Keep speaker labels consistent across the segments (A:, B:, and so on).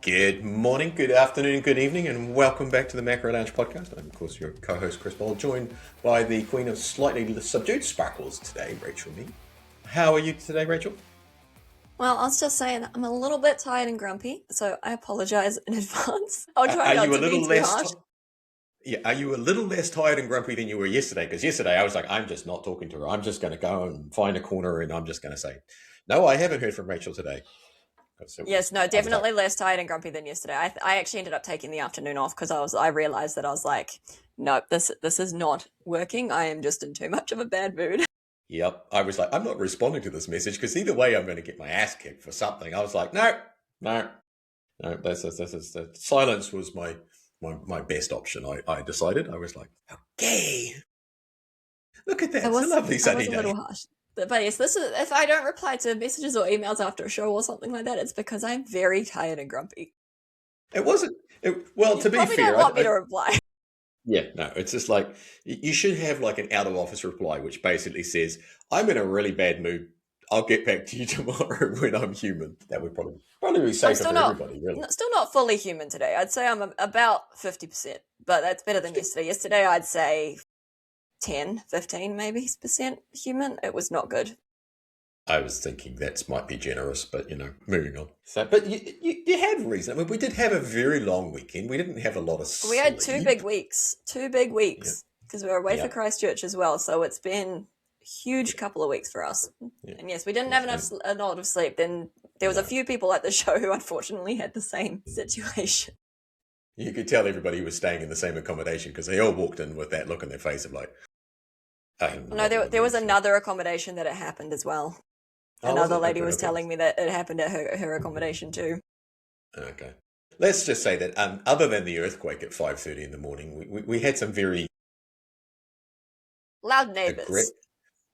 A: Good morning, good afternoon, good evening, and welcome back to the Macro Lounge podcast. I'm, of course, your co-host, Chris Ball, joined by the queen of slightly subdued sparkles today, Rachel Mee. How are you today, Rachel?
B: Well, I was just saying I'm a little bit tired and grumpy, so I apologise in advance. I'll try not to be too harsh.
A: Are you a little less tired and grumpy than you were yesterday? Because yesterday I was like, I'm just not talking to her. I'm just going to go and find a corner and I'm just going to say, no, I haven't heard from Rachel today.
B: Yes, no, definitely less tired and grumpy than yesterday. I actually ended up taking the afternoon off because I realised that I was like, no, this is not working. I am just in too much of a bad mood.
A: Yep. I was like, I'm not responding to this message because either way I'm going to get my ass kicked for something. I was like, no. Silence was my best option. I decided. I was like, okay. Look at that. It's a lovely sunny day.
B: A little harsh. But yes, this is, if I don't reply to messages or emails after a show or something like that, it's because I'm very tired and grumpy.
A: It wasn't. Well, to be fair,
B: don't want me to reply.
A: Yeah, no, it's just like you should have like an out of office reply, which basically says, "I'm in a really bad mood. I'll get back to you tomorrow when I'm human." That would probably be safer for everybody. Really,
B: still not fully human today. I'd say I'm about 50%, but that's better than yesterday. Yesterday, I'd say 10, 15 maybe % human. It was not good.
A: I was thinking that might be generous, but moving on. So, but you had reason. I mean, we did have a very long weekend. We didn't have a lot of sleep.
B: We had two big weeks because we were away for Christchurch as well. So it's been a huge couple of weeks for us. Yeah. And yes, we didn't have a lot of sleep. Then there was a few people at the show who unfortunately had the same situation.
A: You could tell everybody was staying in the same accommodation because they all walked in with that look on their face of like,
B: no, there was another accommodation that it happened as well. Another lady was telling me that it happened at her accommodation too.
A: Okay. Let's just say that other than the earthquake at 5:30 in the morning, we had some very
B: loud neighbours.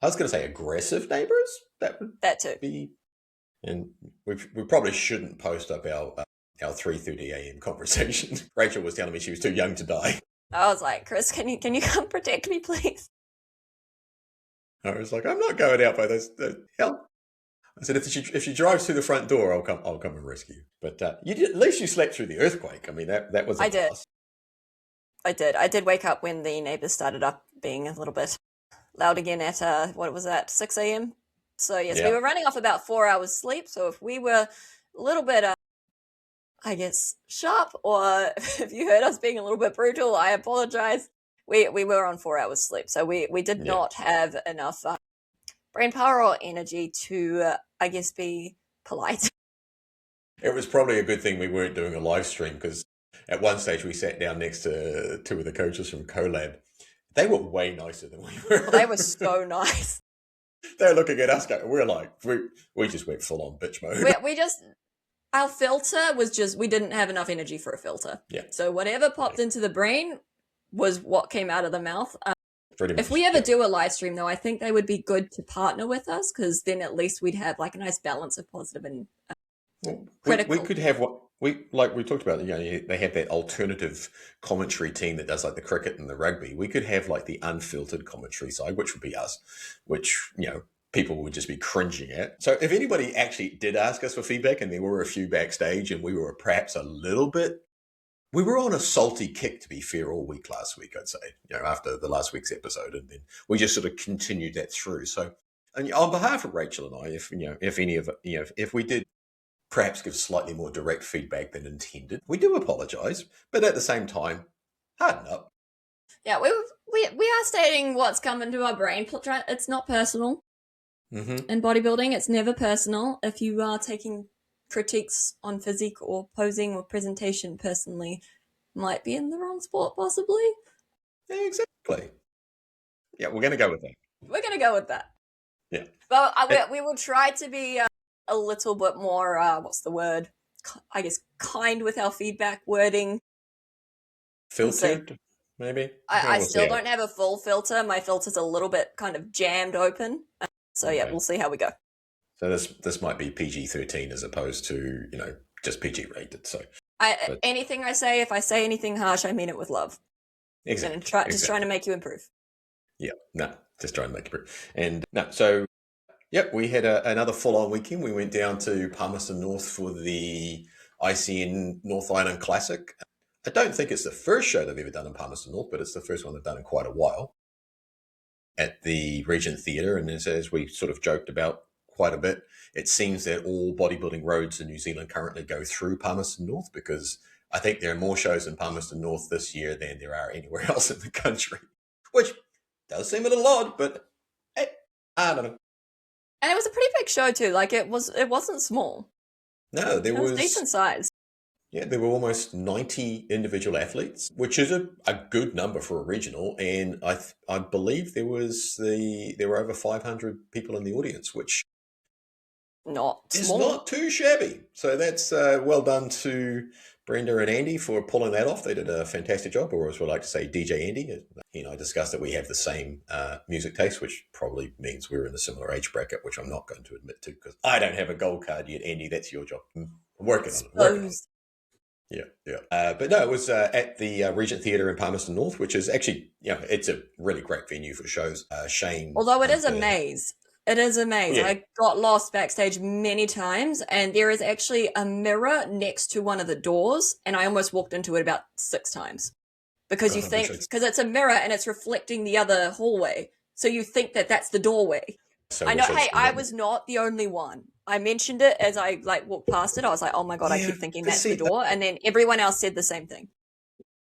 A: I was going to say aggressive neighbours.
B: That too.
A: And we probably shouldn't post up our 3:30 a.m. conversation. Rachel was telling me she was too young to die.
B: I was like, Chris, can you come protect me, please?
A: I was like, I'm not going out by this. Hell. I said, if she drives through the front door, I'll come and rescue you. But at least you slept through the earthquake. I mean, that was.
B: I did. I did wake up when the neighbours started up being a little bit loud again at 6 a.m. So yes, we were running off about 4 hours sleep. So if we were a little bit, I guess, sharp, or if you heard us being a little bit brutal, I apologise. We were on 4 hours sleep, so we did not have enough brain power or energy to, I guess, be polite.
A: It was probably a good thing we weren't doing a live stream because at one stage we sat down next to two of the coaches from CoLab. They were way nicer than we were.
B: Well, they were so nice.
A: They're looking at us going, we're like, we just went full on bitch mode.
B: Our filter was just, we didn't have enough energy for a filter.
A: Yeah.
B: So whatever popped into the brain was what came out of the mouth. If we ever do a live stream, though, I think they would be good to partner with us because then at least we'd have like a nice balance of positive and critical.
A: We could have what we talked about. They have that alternative commentary team that does like the cricket and the rugby. We could have like the unfiltered commentary side, which would be us, which people would just be cringing at. So if anybody actually did ask us for feedback, and there were a few backstage, and we were perhaps a little bit. We were on a salty kick, to be fair, all week last week, I'd say, after the last week's episode. And then we just sort of continued that through. So, and on behalf of Rachel and I, if we did perhaps give slightly more direct feedback than intended, we do apologise. But at the same time, harden up.
B: Yeah, we are stating what's come into our brain. It's not personal.
A: Mm-hmm.
B: In bodybuilding, it's never personal. If you are taking critiques on physique or posing or presentation personally, might be in the wrong sport possibly.
A: Yeah, exactly. Yeah, we're going to go with that.
B: We're going to go with that.
A: Yeah.
B: But we will try to be a little bit more, what's the word? I guess kind with our feedback wording.
A: Filtered, maybe?
B: I still don't have a full filter. My filter's a little bit kind of jammed open. So yeah, we'll see how we go.
A: So this might be PG-13 as opposed to, just PG rated. So
B: anything I say, if I say anything harsh, I mean it with love.
A: Exactly.
B: And just trying to make you improve.
A: Yeah, no, just trying to make you improve. And no, so we had another full-on weekend. We went down to Palmerston North for the ICN North Island Classic. I don't think it's the first show they've ever done in Palmerston North, but it's the first one they've done in quite a while at the Regent Theatre. And as we sort of joked about quite a bit, it seems that all bodybuilding roads in New Zealand currently go through Palmerston North, because I think there are more shows in Palmerston North this year than there are anywhere else in the country, which does seem a little odd, but hey, I don't know.
B: And it was a pretty big show too. Like it wasn't small.
A: No,
B: It was decent size.
A: Yeah, there were almost 90 individual athletes, which is a good number for a regional. And I believe there were over 500 people in the audience, which is not too shabby. So that's well done to Brenda and Andy for pulling that off. They did a fantastic job, or as we like to say, DJ Andy. He and I discussed that we have the same music taste, which probably means we're in a similar age bracket, which I'm not going to admit to because I don't have a gold card yet. Andy, that's your job. I'm working on it. Yeah. But no, it was at the Regent Theatre in Palmerston North, which is actually, it's a really great venue for shows. Shane.
B: Although it is a maze. It is a maze. Yeah. I got lost backstage many times, and there is actually a mirror next to one of the doors, and I almost walked into it about 6 times. Because because it's a mirror and it's reflecting the other hallway. So you think that that's the doorway. So I know, hey, I was not the only one. I mentioned it as I walked past it. I was like, oh my God, I keep thinking that's the door. And then everyone else said the same thing.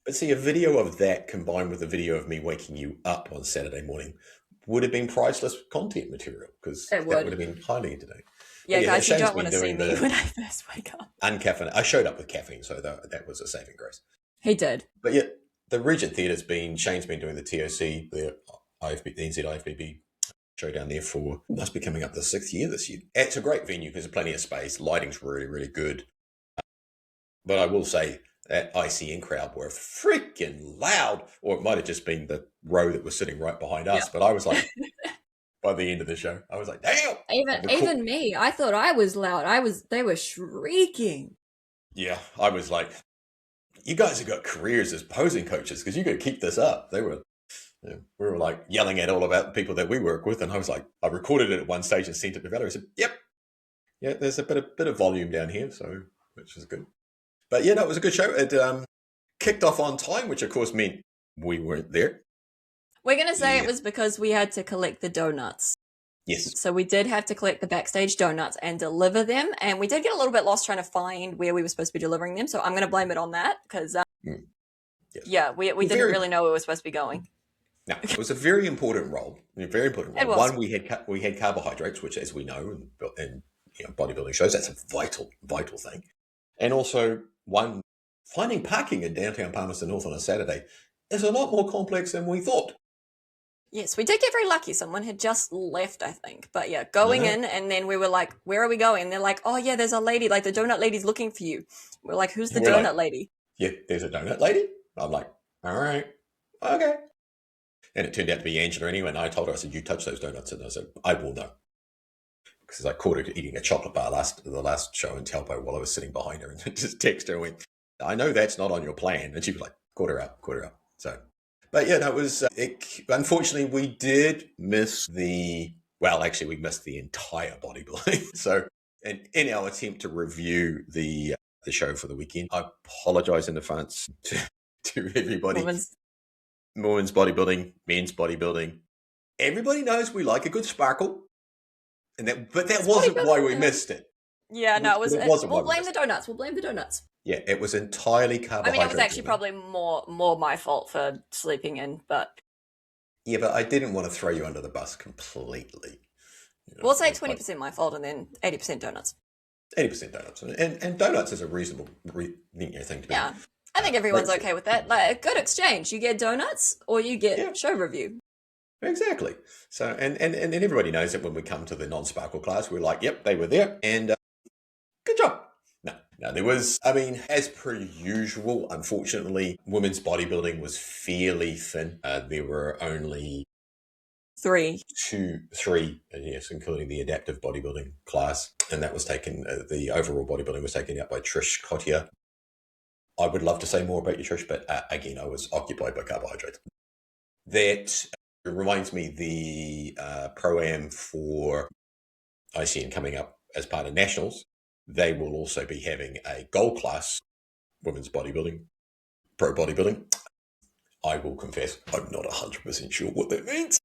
A: But see, a video of that combined with a video of me waking you up on Saturday morning would have been priceless content material, because that would have been highly entertaining.
B: Yeah, guys, you don't want to see me when I first wake up.
A: Uncaffeinated. I showed up with caffeine, so that was a saving grace.
B: He did.
A: But yeah, the Regent Theatre's Shane's been doing the TOC, the NZ IFBB show down there must be coming up the 6th year this year. It's a great venue because there's plenty of space. Lighting's really, really good. But I will say that ICN crowd were freaking loud, or it might have just been the row that was sitting right behind us. Yep. But I was like, by the end of the show, I was like, damn.
B: Even me, I thought I was loud. They were shrieking.
A: Yeah, I was like, you guys have got careers as posing coaches because you got to keep this up. We were like yelling at all about the people that we work with, and I was like, I recorded it at one stage and sent it to Valerie. I said, "Yep, yeah, there's a bit of volume down here, which is good." But yeah, no, it was a good show. It kicked off on time, which of course meant we weren't there.
B: We're gonna say it was because we had to collect the donuts.
A: Yes.
B: So we did have to collect the backstage donuts and deliver them, and we did get a little bit lost trying to find where we were supposed to be delivering them. So I'm going to blame it on that because, we didn't really know where we were supposed to be going.
A: No, it was a very important role. It was. One, we had carbohydrates, which, as we know, in bodybuilding shows, that's a vital thing. And also, finding parking in downtown Palmerston North on a Saturday is a lot more complex than we thought.
B: Yes, we did get very lucky. Someone had just left, I think. But yeah, going in, and then we were like, where are we going? And they're like, oh yeah, there's a lady, like the donut lady's looking for you. We're like, who's the donut lady?
A: Yeah, there's a donut lady. I'm like, all right, okay. And it turned out to be Angela anyway. And I told her, I said, you touch those donuts. And I said, I will know. Because I caught her eating a chocolate bar the last show in Taupo while I was sitting behind her, and just texted her and went, I know that's not on your plan. And she was like, caught her up. So, but yeah, no, it was, unfortunately, we did miss we missed the entire bodybuilding. So, and in our attempt to review the show for the weekend, I apologize in advance to everybody. Women's bodybuilding, men's bodybuilding. Everybody knows we like a good sparkle. But that wasn't why we missed it.
B: Yeah, no, we'll blame the donuts. We'll blame the donuts.
A: Yeah, it was entirely carbohydrate.
B: I mean, it was actually probably more my fault for sleeping in, but...
A: Yeah, but I didn't want to throw you under the bus completely.
B: We'll say 20% my fault and then 80% donuts.
A: 80% donuts. And donuts is a reasonable thing to be.
B: Yeah, I think everyone's okay with that. Like, a good exchange. You get donuts or you get show review.
A: Exactly. So, and everybody knows that when we come to the non-sparkle class, we're like, yep, they were there. And good job. No, there was, as per usual, unfortunately, women's bodybuilding was fairly thin. There were only
B: three,
A: yes, including the adaptive bodybuilding class. And that was taken, the overall bodybuilding was taken out by Trish Cottier. I would love to say more about you, Trish, but again, I was occupied by carbohydrates. That reminds me, the Pro-Am for ICN coming up as part of Nationals They will also be having a gold class women's bodybuilding, pro bodybuilding. I will confess, I'm not 100% sure what that means.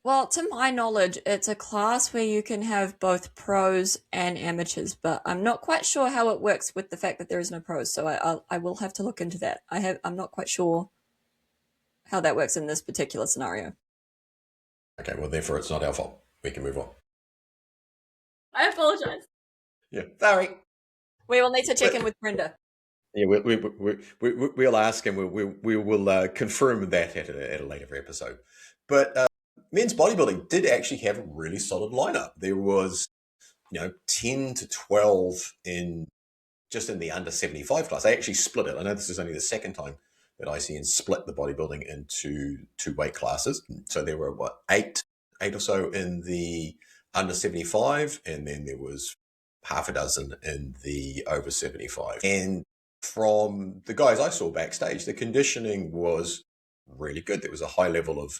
B: Well, to my knowledge, it's a class where you can have both pros and amateurs, but I'm not quite sure how it works with the fact that there is no pros. So I will have to look into that. I'm not quite sure how that works in this particular scenario.
A: Okay, well, therefore, it's not our fault. We can move on.
B: I apologize.
A: Yeah, sorry.
B: We will need to check in with Brenda.
A: Yeah, we'll ask and we will confirm that at a later episode. But men's bodybuilding did actually have a really solid lineup. There was, 10 to 12 in the under 75 class. They actually split it. I know this is only the second time that ICN split the bodybuilding into two weight classes. So there were, eight or so in the under 75, and then there was half a dozen in the over 75. And from the guys I saw backstage, the conditioning was really good. There was a high level of,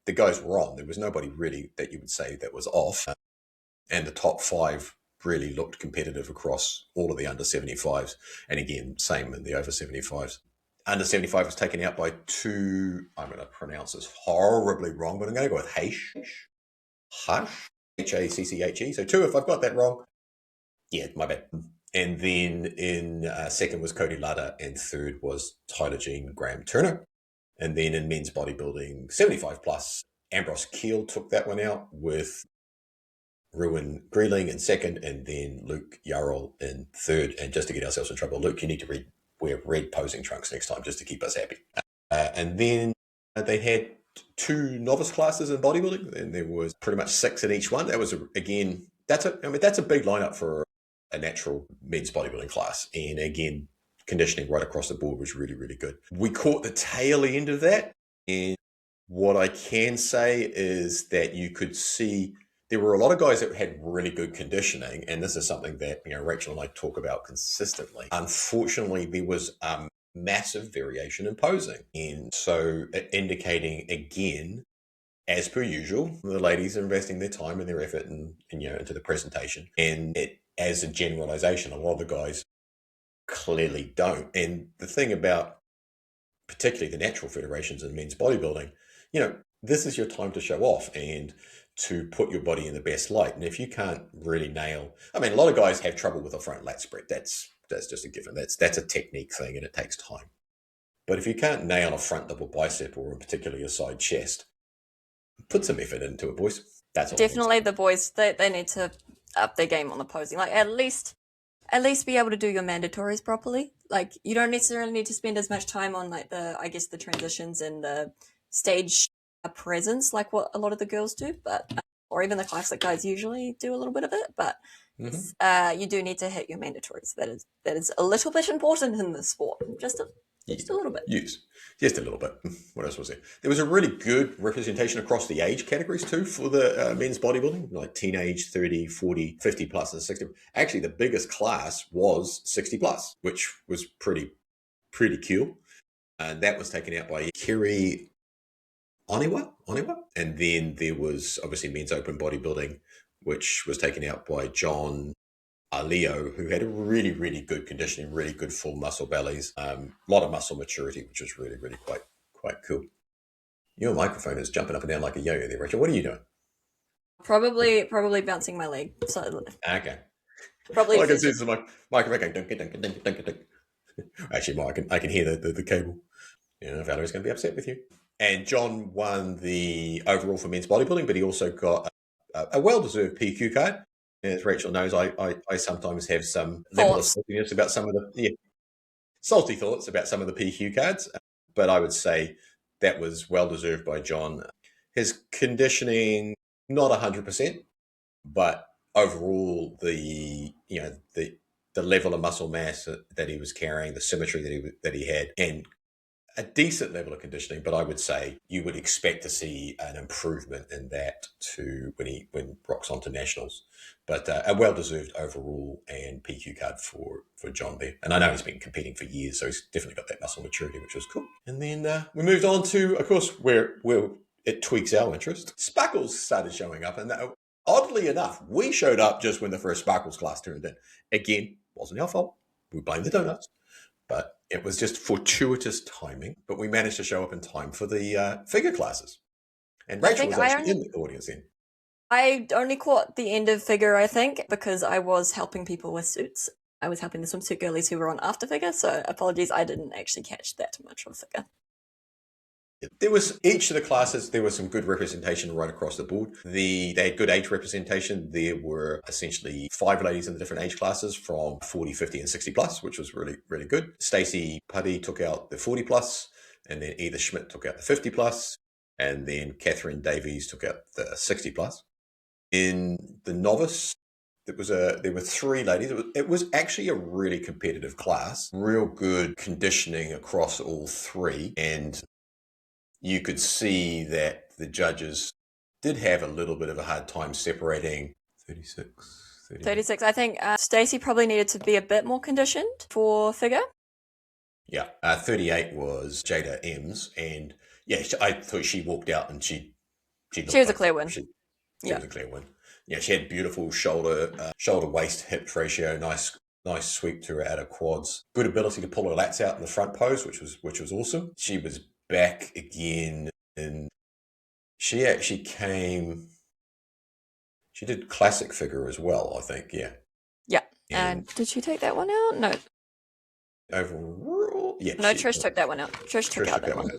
A: the guys were on. There was nobody really that you would say that was off. And the top five really looked competitive across all of the under 75s. And again, same in the over 75s. Under 75 was taken out by two, I'm going to pronounce this horribly wrong, but I'm going to go with Hache. H-A-C-C-H-E. So two, if I've got that wrong. Yeah, my bad. And then in second was Cody Ludder, and third was Tyler Jean Graham Turner. And then in men's bodybuilding, 75 plus, Ambrose Keel took that one out with Ruin Greeling in second, and then Luke Yarrell in third. And just to get ourselves in trouble, Luke, you need to wear red posing trunks next time just to keep us happy. And then they had two novice classes in bodybuilding, and there was pretty much 6 in each one. That was, that's a big lineup for a natural men's bodybuilding class. And again, conditioning right across the board was really, really good. We caught the tail end of that. And what I can say is that you could see there were a lot of guys that had really good conditioning. And this is something that, Rachel and I talk about consistently. Unfortunately, there was massive variation in posing. And so indicating, again, as per usual, the ladies are investing their time and their effort into the presentation. And as a generalization, a lot of the guys clearly don't. And the thing about particularly the natural federations in men's bodybuilding, this is your time to show off and to put your body in the best light. And if you can't really nail, a lot of guys have trouble with a front lat spread. That's just a given. That's a technique thing and it takes time. But if you can't nail a front double bicep or particularly a side chest, put some effort into it, boys. That's all.
B: Definitely the boys, they need to up their game on the posing. Like at least be able to do your mandatories properly. Like you don't necessarily need to spend as much time on like the transitions and the stage presence like what a lot of the girls do, but or even the classic guys usually do a little bit of it. But you do need to hit your mandatories. That is a little bit important in this sport. Just a little bit.
A: Yes, just a little bit. What else was there? There was a really good representation across the age categories too for the men's bodybuilding, like teenage, 30, 40, 50 plus, and 60. Actually, the biggest class was 60 plus, which was pretty cool. And that was taken out by Kerry Oniwa. And then there was obviously men's open bodybuilding, which was taken out by John Leo, who had a really, really good conditioning, really good full muscle bellies, a lot of muscle maturity, which was really, really quite cool. Your microphone is jumping up and down like a yo-yo there, Rachel. What are you doing?
B: Probably bouncing my leg. So
A: Okay.
B: Probably.
A: I can see the microphone going dunk. Actually, I can hear the cable. Valerie's going to be upset with you. And John won the overall for men's bodybuilding, but he also got a well-deserved PQ card. As Rachel knows, I sometimes have some level of saltiness about some of the salty thoughts about some of the PQ cards, but I would say that was well deserved by John. His conditioning not 100%, but overall the level of muscle mass that he was carrying, the symmetry that he had, and a decent level of conditioning, but I would say you would expect to see an improvement in that to when rocks onto nationals. But a well-deserved overall and PQ card for John there. And I know he's been competing for years, so he's definitely got that muscle maturity, which was cool. And then we moved on to, of course, where it tweaks our interest. Spuckles started showing up, and oddly enough, we showed up just when the first Sparkles class turned in. Again, wasn't our fault. We blame the donuts. But it was just fortuitous timing. But we managed to show up in time for the figure classes. And Rachel was actually in the audience then.
B: I only caught the end of figure, I think, because I was helping people with suits. I was helping the swimsuit girlies who were on after figure, so apologies, I didn't actually catch that much of figure.
A: There was each of the classes, there was some good representation right across the board. They had good age representation. There were essentially 5 ladies in the different age classes from 40, 50, and 60 plus, which was really, really good. Stacey Putty took out the 40 plus, and then Edith Schmidt took out the 50 plus, and then Catherine Davies took out the 60 plus. In the novice, there were 3 ladies. It was actually a really competitive class, real good conditioning across all 3, and you could see that the judges did have a little bit of a hard time separating 36.
B: I think Stacey probably needed to be a bit more conditioned for figure.
A: Yeah, 38 was Jada Ems, and yeah, I thought she walked out and she
B: was a clear win.
A: She was a clear win. Yeah, she had beautiful shoulder waist hip ratio, nice sweep to her outer quads, good ability to pull her lats out in the front pose, which was awesome. She was back again, and she actually she did classic figure as well, I think. Yeah.
B: And did she take that one out? No.
A: Overall, yeah.
B: No, Trish took that one out. Trish took out that one.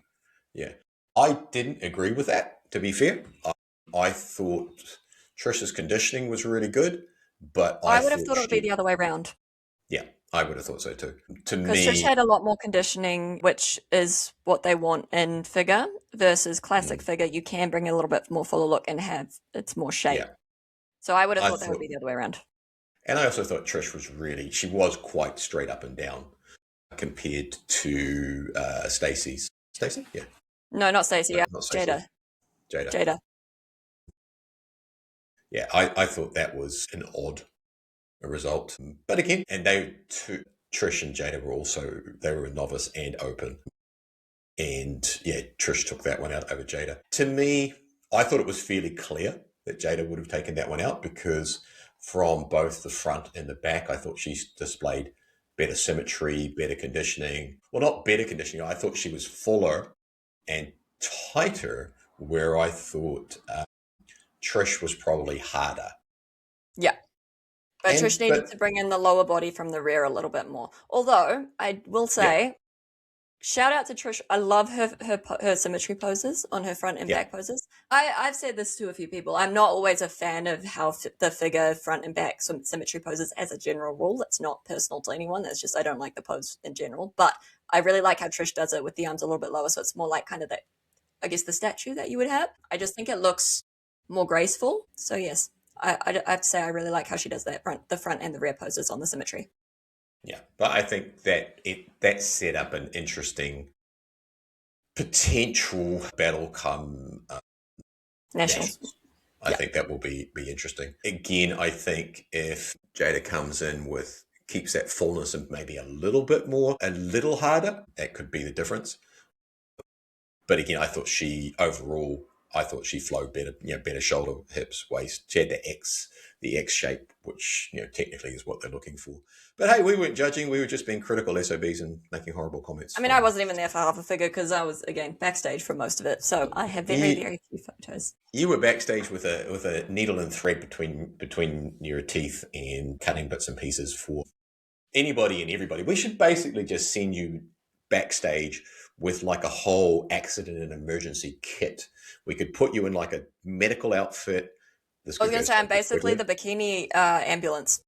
A: Yeah. I didn't agree with that, to be fair. I thought Trish's conditioning was really good, but
B: I would have thought it would be the other way around.
A: Yeah, I would have thought so too. To me,
B: because Trish had a lot more conditioning, which is what they want in figure, versus classic figure. You can bring a little bit more fuller look and have it's more shape. Yeah. So I would have thought that would be the other way around.
A: And I also thought Trish she was quite straight up and down compared to Stacey's. Stacey? Yeah.
B: No, not Stacey. Yeah, not Stacey. Jada.
A: Yeah, I thought that was an odd result. But again, and Trish and Jada they were a novice and open. And yeah, Trish took that one out over Jada. To me, I thought it was fairly clear that Jada would have taken that one out, because from both the front and the back, I thought she displayed better symmetry, better conditioning. Well, not better conditioning. I thought she was fuller and tighter, where I thought Trish was probably harder.
B: Yeah. But Trish needed to bring in the lower body from the rear a little bit more. Although, I will say, shout out to Trish. I love her symmetry poses on her front and back poses. I've said this to a few people. I'm not always a fan of how the figure front and back symmetry poses as a general rule. It's not personal to anyone. It's just I don't like the pose in general. But I really like how Trish does it with the arms a little bit lower. So it's more like kind of that, I guess, the statue that you would have. I just think it looks more graceful. So yes, I have to say I really like how she does that the front and the rear poses on the symmetry.
A: Yeah, but I think that set up an interesting potential battle come
B: nationals.
A: I think that will be interesting. Again, I think if Jada comes in keeps that fullness and maybe a little harder, that could be the difference. But again, I thought she flowed better, better shoulder, hips, waist. She had the X shape, which, technically is what they're looking for. But hey, we weren't judging. We were just being critical SOBs and making horrible comments.
B: I mean, I wasn't even there for half a figure because I was, again, backstage for most of it. So I have very, very few photos.
A: You were backstage with a needle and thread between your teeth and cutting bits and pieces for anybody and everybody. We should basically just send you backstage with like a whole accident and emergency kit. We could put you in like a medical outfit.
B: I was going to say, I'm basically the bikini ambulance.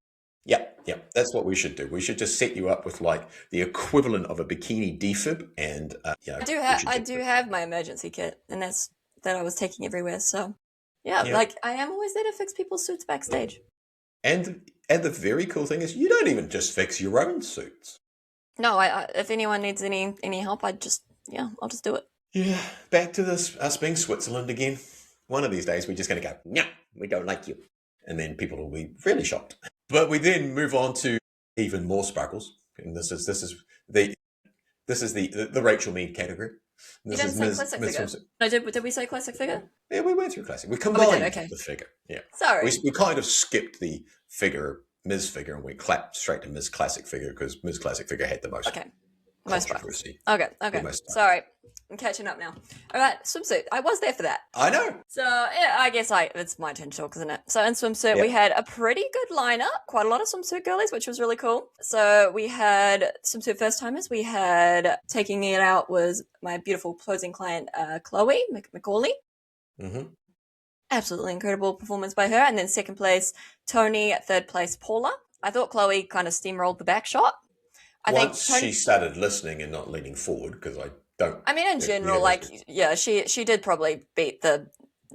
A: Yep. That's what we should do. We should just set you up with like the equivalent of a bikini defib, and
B: I do have my emergency kit, and that I was taking everywhere. So like I am always there to fix people's suits backstage.
A: And the very cool thing is, you don't even just fix your own suits.
B: No, if anyone needs any help, I'll just do it.
A: Yeah, back to us being Switzerland again. One of these days, we're just going to go, no, we don't like you. And then people will be really shocked. But we then move on to even more sparkles. And this is the Rachel Mead category.
B: You
A: This
B: didn't
A: is
B: say classic
A: Ms.
B: figure.
A: Swimsuit.
B: No, did we say classic figure?
A: Yeah, we went through classic. We
B: Oh, we did,
A: combined
B: okay.
A: the figure. Yeah.
B: Sorry.
A: We kind of skipped the figure, Ms. figure, and we clapped straight to Ms. Classic figure because Ms. Classic figure had the most controversy.
B: Okay.
A: Most
B: Sorry. I'm catching up now. All right, swimsuit. I was there for that.
A: I know.
B: So, yeah, I guess it's my turn to talk, isn't it? So, in swimsuit, we had a pretty good lineup. Quite a lot of swimsuit girlies, which was really cool. So, we had swimsuit first-timers. We had, taking it out was my beautiful closing client, Chloe McCauley.
A: Mm-hmm.
B: Absolutely incredible performance by her. And then second place, Tony. Third place, Paula. I thought Chloe kind of steamrolled the back shot.
A: Once she started listening and not leaning forward, because I don't.
B: I mean, in general, she did probably beat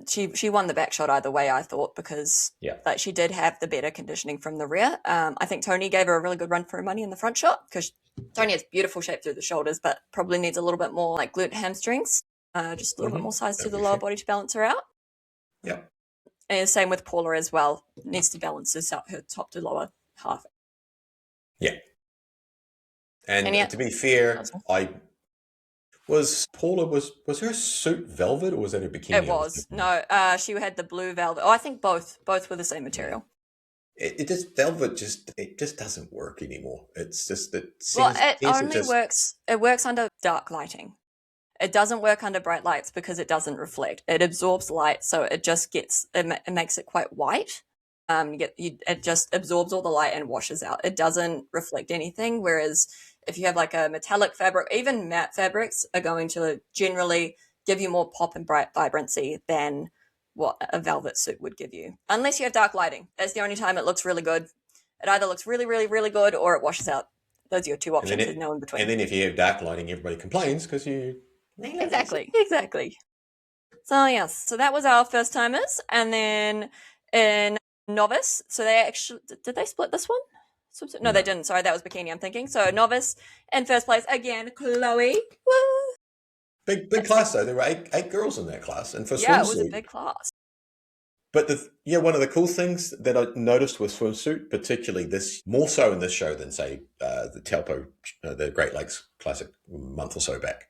B: she won the back shot either way, I thought, because she did have the better conditioning from the rear. I think Tony gave her a really good run for her money in the front shot because Tony has beautiful shape through the shoulders, but probably needs a little bit more like glute hamstrings, just a little bit more size to the lower body to balance her out.
A: Yeah.
B: And same with Paula as well. Needs to balance her top to lower half.
A: Yeah. And to be fair, Paula was her suit velvet or was that her bikini?
B: It was. No, she had the blue velvet. Oh, I think both were the same material.
A: It just velvet it just doesn't work anymore. It's just that.
B: It works under dark lighting. It doesn't work under bright lights because it doesn't reflect. It absorbs light, so it just it makes it quite white. It just absorbs all the light and washes out. It doesn't reflect anything. Whereas if you have like a metallic fabric, even matte fabrics are going to generally give you more pop and bright vibrancy than what a velvet suit would give you. Unless you have dark lighting. That's the only time it looks really good. It either looks really, really, really good or it washes out. Those are your two options. There's no in between.
A: And then if you have dark lighting, everybody complains because you...
B: Exactly. So, yes. So that was our first timers. And then in novice, so they actually... Did they split this one? No, they didn't. Sorry, that was bikini, I'm thinking. So novice in first place, again, Chloe. Woo!
A: Big class, though. There were eight girls in that class. And for swimsuit...
B: Yeah, it was a big class.
A: But one of the cool things that I noticed with swimsuit, particularly more so in this show than, say, the Taupo, the Great Lakes Classic a month or so back,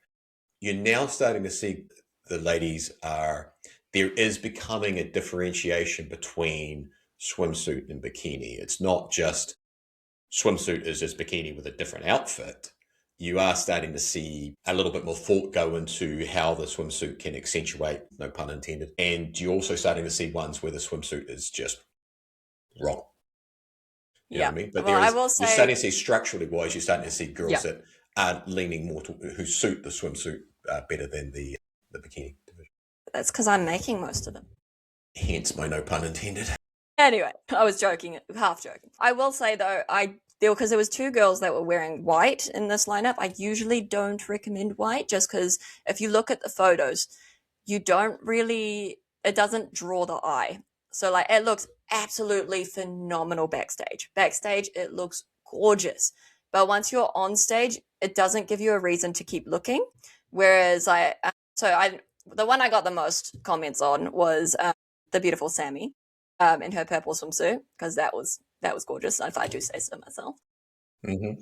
A: you're now starting to see the ladies there is becoming a differentiation between swimsuit and bikini. It's not just swimsuit is just bikini with a different outfit. You are starting to see a little bit more thought go into how the swimsuit can accentuate, no pun intended. And you're also starting to see ones where the swimsuit is just wrong. You know what I mean? But you're starting to see structurally wise, you're starting to see girls that are leaning more who suit the swimsuit better than the bikini division.
B: That's because I'm making most of them.
A: Hence my no pun intended.
B: Anyway, I was joking, half joking. I will say though, because there was two girls that were wearing white in this lineup. I usually don't recommend white just because if you look at the photos, it doesn't draw the eye. So like it looks absolutely phenomenal backstage. Backstage, it looks gorgeous. But once you're on stage, it doesn't give you a reason to keep looking. Whereas the one I got the most comments on was the beautiful Sammy in her purple swimsuit because that was gorgeous, if I do say so myself.
A: Mm-hmm.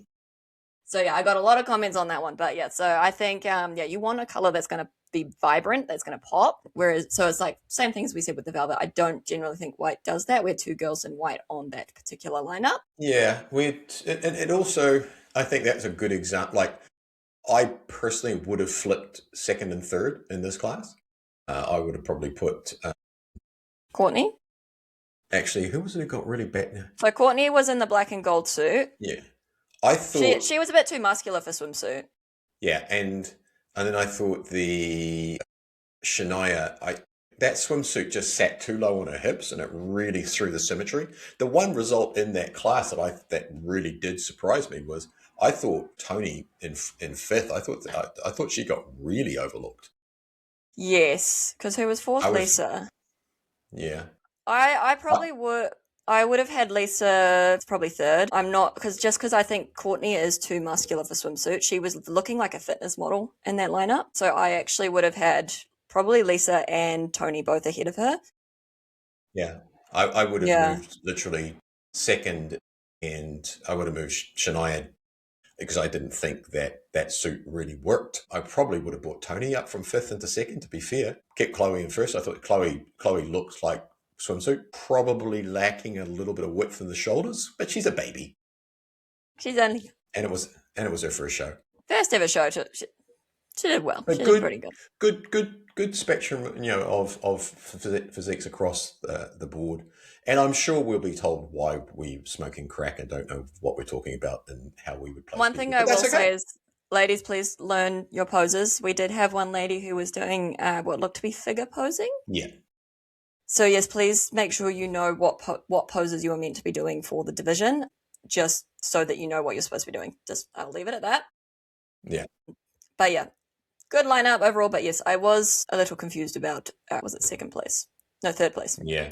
B: So yeah, I got a lot of comments on that one. But yeah, so I think you want a color that's going to be vibrant, that's going to pop. So it's like same things we said with the velvet. I don't generally think white does that. We had two girls in white on that particular lineup.
A: Yeah, it also, I think that's a good example. Like I personally would have flipped second and third in this class. I would have probably put
B: Courtney.
A: Actually, who was it who got really bad now?
B: So Courtney was in the black and gold suit.
A: Yeah. I thought...
B: She was a bit too muscular for swimsuit.
A: Yeah, and then I thought the Shania, that swimsuit just sat too low on her hips and it really threw the symmetry. The one result in that class that really did surprise me was I thought Tony in fifth, I thought she got really overlooked.
B: Yes, because who was fourth? Lisa.
A: Yeah.
B: I probably would. I would have had Lisa probably third. I'm not because I think Courtney is too muscular for swimsuit. She was looking like a fitness model in that lineup, so I actually would have had probably Lisa and Tony both ahead of her.
A: Yeah, I would have moved literally second, and I would have moved Shania. because I didn't think that suit really worked. I probably would have brought Tony up from 5th into 2nd, to be fair. Kept Chloe in 1st. I thought Chloe looked like swimsuit, probably lacking a little bit of width in the shoulders, but she's a baby.
B: She's only...
A: And it was her first show.
B: First ever show. She did well. But she did pretty good.
A: Good spectrum, of physiques across the board. And I'm sure we'll be told why we're smoking crack and don't know what we're talking about and how we would place
B: One
A: people.
B: thing I will say is, ladies, please learn your poses. We did have one lady who was doing what looked to be figure posing.
A: Yeah.
B: So yes, please make sure you know what poses you are meant to be doing for the division, just so that you know what you're supposed to be doing. I'll leave it at that.
A: Yeah.
B: But yeah, good lineup overall. But yes, I was a little confused about was it 2nd place? No, 3rd place.
A: Yeah.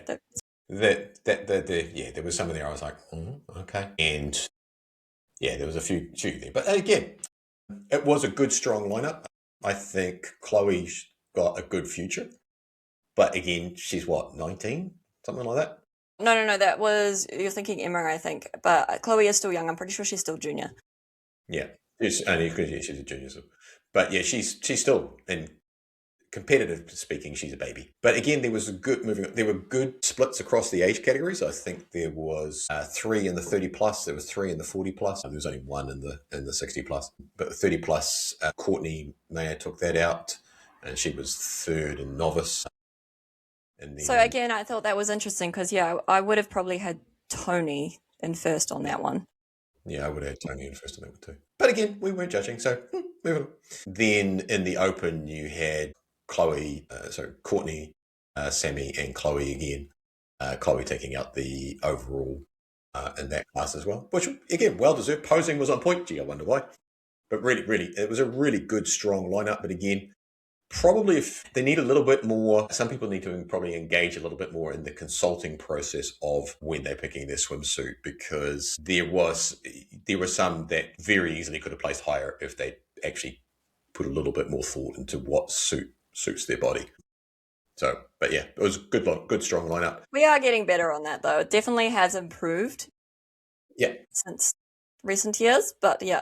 A: There was some in there I was like, okay. And yeah, there was a few there. But again, it was a good, strong lineup. I think Chloe's got a good future. But again, she's what, 19? Something like that?
B: No, that was, you're thinking Emma, I think. But Chloe is still young. I'm pretty sure she's still junior.
A: Yeah. She's a junior. But yeah, she's still, in competitive speaking, she's a baby. But again, there were good splits across the age categories. I think there was 3 in the 30 plus, there was 3 in the 40 plus, and there was only 1 in the 60 plus. But the 30 plus, Courtney Mayer took that out, and she was 3rd in novice. And then,
B: so again, I thought that was interesting because I would have probably had Tony in 1st on that one.
A: Yeah, I would have had Tony in 1st on that one too. But again, we weren't judging, so moving on. Then in the open, you had Courtney, Sammy, and Chloe again. Chloe taking out the overall in that class as well, which again, well deserved. Posing was on point. Gee, I wonder why. But really, it was a really good, strong lineup. But again, probably if they need a little bit more, some people need to probably engage a little bit more in the consulting process of when they're picking their swimsuit, because there were some that very easily could have placed higher if they actually put a little bit more thought into what suits their body. So, but yeah, it was a good strong lineup.
B: We are getting better on that though. It definitely has improved.
A: Yeah.
B: Since recent years, but yeah,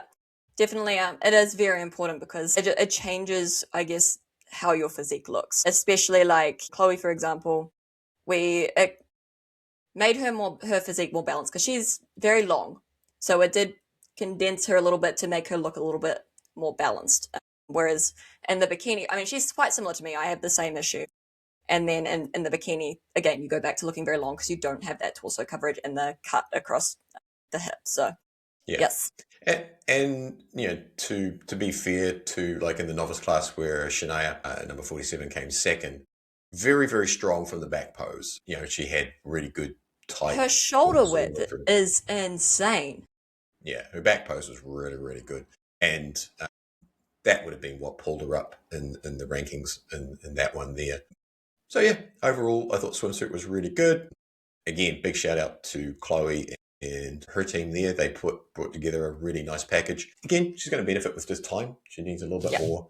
B: definitely it is very important because it changes, I guess, how your physique looks. Especially like Chloe, for example, it made her physique more balanced because she's very long. So it did condense her a little bit to make her look a little bit more balanced. Whereas in the bikini, I mean, she's quite similar to me. I have the same issue. And then in the bikini, again, you go back to looking very long because you don't have that torso coverage and the cut across the hip. So,
A: yeah.
B: Yes.
A: And to be fair to, like in the novice class where Shania, number 47, came 2nd, very, very strong from the back pose. She had really good tight.
B: Her shoulder width is insane.
A: Yeah, her back pose was really, really good. And that would have been what pulled her up in the rankings in that one there. So yeah, overall, I thought swimsuit was really good. Again, big shout out to Chloe and her team there. They brought together a really nice package. Again, she's going to benefit with just time. She needs a little bit more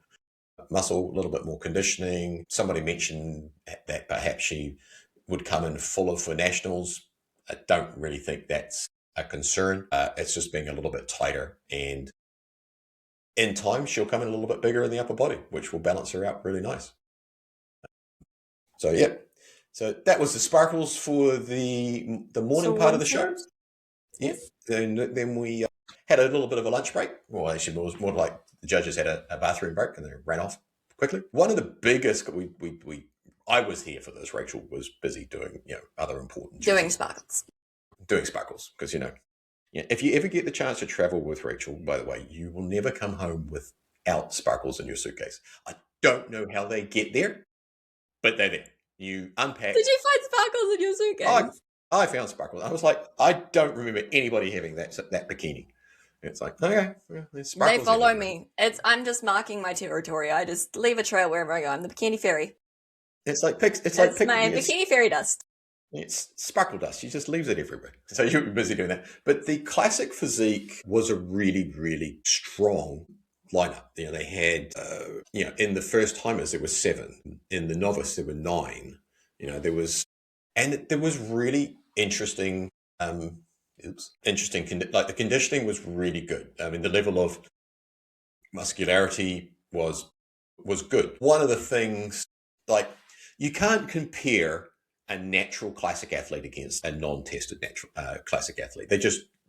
A: muscle, a little bit more conditioning. Somebody mentioned that perhaps she would come in fuller for nationals. I don't really think that's a concern. It's just being a little bit tighter, and in time she'll come in a little bit bigger in the upper body, which will balance her out really nice. So yeah, so that was the sparkles for the morning part of the show. Yeah, then we had a little bit of a lunch break. Well, actually, it was more like the judges had a bathroom break and they ran off quickly. One of the biggest I was here for this. Rachel was busy doing other important
B: doing sparkles
A: because if you ever get the chance to travel with Rachel, by the way, you will never come home without sparkles in your suitcase. I don't know how they get there, but they're there. You unpack.
B: Did you find sparkles in your suitcase?
A: I found sparkles. I was like, I don't remember anybody having that bikini. It's like, okay, there's sparkles.
B: They follow me. I'm just marking my territory. I just leave a trail wherever I go. I'm the bikini fairy.
A: It's like
B: bikini fairy dust.
A: It's sparkle dust. She just leaves it everywhere. So you're busy doing that. But the classic physique was a really, really strong lineup. They had, in the first timers, there were 7. In the novice, there were 9. There was really interesting, Oops. Interesting. Like the conditioning was really good. I mean, the level of muscularity was good. One of the things, like, you can't compare a natural classic athlete against a non-tested natural classic athlete.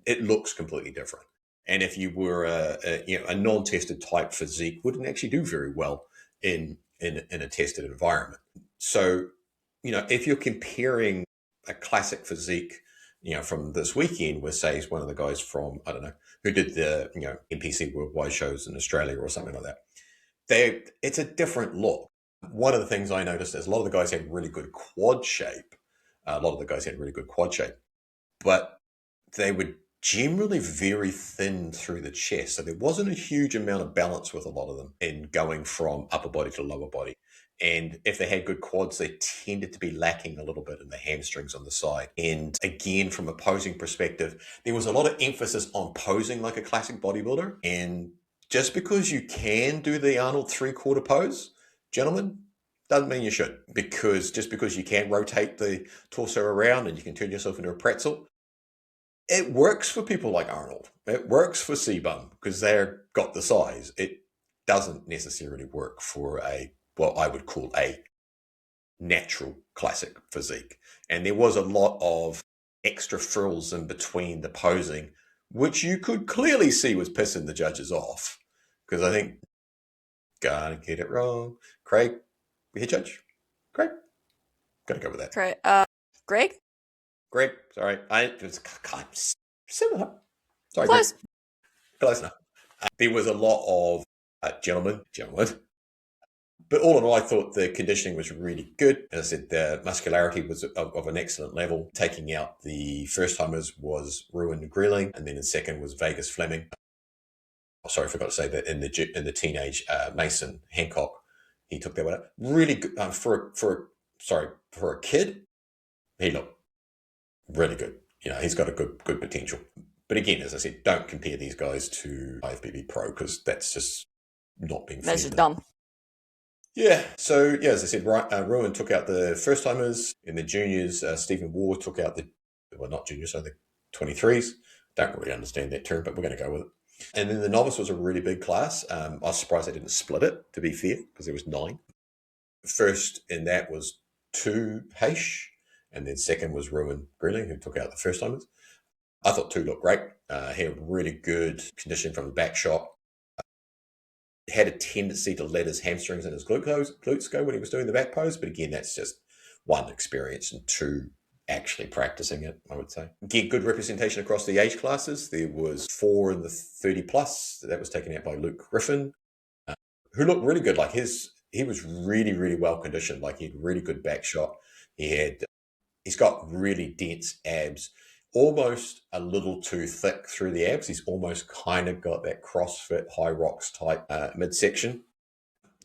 A: It looks completely different. And if you were a non-tested type physique, wouldn't actually do very well in a tested environment. So, if you're comparing a classic physique, from this weekend with, say, one of the guys from, I don't know, who did the, NPC worldwide shows in Australia or something like that, it's a different look. One of the things I noticed is a lot of the guys had really good quad shape. But they were generally very thin through the chest. So there wasn't a huge amount of balance with a lot of them in going from upper body to lower body. And if they had good quads, they tended to be lacking a little bit in the hamstrings on the side. And again, from a posing perspective, there was a lot of emphasis on posing like a classic bodybuilder. And just because you can do the Arnold 3/4 pose, gentlemen, doesn't mean you should. Just because you can rotate the torso around and you can turn yourself into a pretzel, it works for people like Arnold. It works for C-Bum because they've got the size. It doesn't necessarily work for what I would call a natural classic physique. And there was a lot of extra frills in between the posing, which you could clearly see was pissing the judges off. Because I think, gotta get it wrong. Craig, head judge? Craig? Gotta go with that.
B: Greg?
A: Greg, sorry. It was kind of similar. Sorry,
B: Close.
A: Greg. Close enough. There was a lot of gentlemen. But all in all, I thought the conditioning was really good. As I said, the muscularity was of an excellent level. Taking out the first-timers was Ruin Greeling, and then in second was Vegas Fleming. Oh, sorry, I forgot to say that in the teenage Mason Hancock, he took that one out. Really good for a kid. He looked really good. He's got a good potential. But again, as I said, don't compare these guys to IFBB Pro because that's just not being fair.
B: That's just dumb.
A: Yeah. So, as I said, Ruin took out the first-timers. In the juniors, Stephen Ward took out not juniors, so the 23s. Don't really understand that term, but we're going to go with it. And then the novice was a really big class. I was surprised they didn't split it, to be fair, because there was 9. First in that was 2 Heish, and then second was Ruin Greeling, who took out the first-timers. I thought 2 looked great. He had really good conditioning from the back shot. Had a tendency to let his hamstrings and his glutes go when he was doing the back pose, but again, that's just 1, experience, and 2, actually practicing it, I would say. Get good representation across the age classes. There was 4 in the 30 plus. That was taken out by Luke Griffin, who looked really good. Like he was really, really well conditioned. Like he had really good back shot. He's got really dense abs, almost a little too thick through the abs. He's almost kind of got that CrossFit High Rocks type midsection.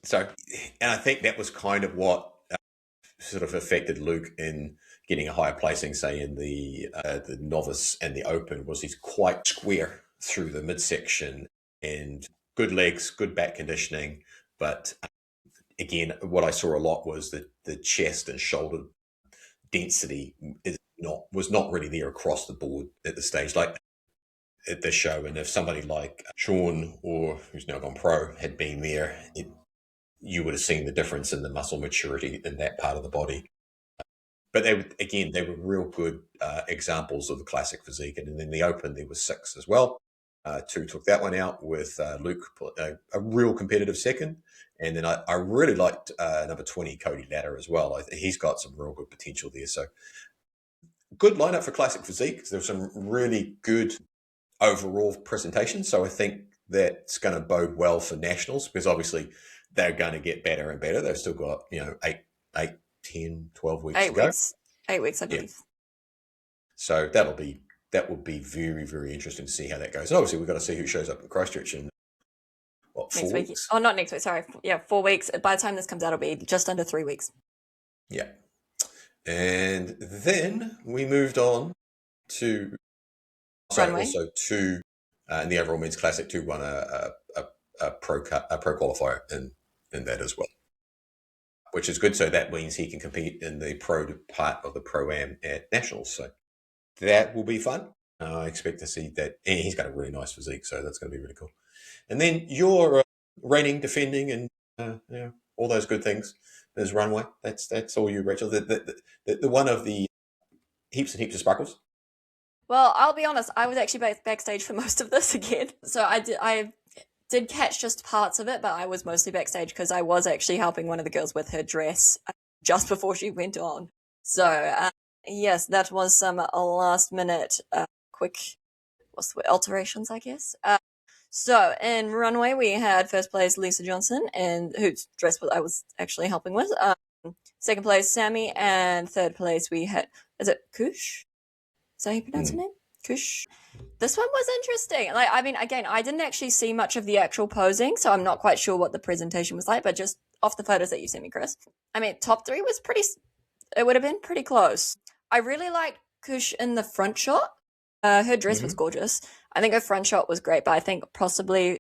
A: So, and I think that was kind of what sort of affected Luke in getting a higher placing, say in the novice and the open, was he's quite square through the midsection and good legs, good back conditioning. But again, what I saw a lot was that the chest and shoulder density was not really there across the board at the stage, like at this show. And if somebody like Sean, or who's now gone pro, had been there, you would have seen the difference in the muscle maturity in that part of the body. But they were real good examples of the classic physique. And then the open, there was 6 as well. 2 took that one out with Luke, a real competitive second. And then I really liked number 20, Cody Latter, as well. He's got some real good potential there. So good lineup for classic physique. There were some really good overall presentations. So I think that's going to bode well for nationals, because obviously they're going to get better and better. They've still got 8, 10, 12 weeks to go.
B: 8 weeks, I believe. Yeah.
A: So that will be very, very interesting to see how that goes. And obviously, we've got to see who shows up in Christchurch in 4 weeks?
B: Oh, not next week. Sorry. Yeah, 4 weeks. By the time this comes out, it'll be just under 3 weeks.
A: Yeah. And then we moved on to
B: Runway.
A: Also to in the overall men's classic to run a pro qualifier in that as well, which is good. So that means he can compete in the pro part of the pro-am at nationals. So that will be fun. I expect to see that. And he's got a really nice physique, so that's going to be really cool. And then you're reigning, defending, and all those good things. There's runway. That's all you, Rachel. The one of the heaps and heaps of sparkles.
B: Well, I'll be honest, I was actually backstage for most of this again. So I did catch just parts of it, but I was mostly backstage because I was actually helping one of the girls with her dress just before she went on. So, yes, that was some last minute quick alterations, I guess. So in runway, we had first place Lisa Johnson, and whose dress I was actually helping with. Second place Sammy, and third place we had, is it Kush? Is that how you pronounce her name? Kush. This one was interesting. Like, I mean, again, I didn't actually see much of the actual posing, so I'm not quite sure what the presentation was like, but just off the photos that you sent me, Chris. I mean, top three was it would have been pretty close. I really liked Kush in the front shot. Her dress was gorgeous. I think her front shot was great, but I think possibly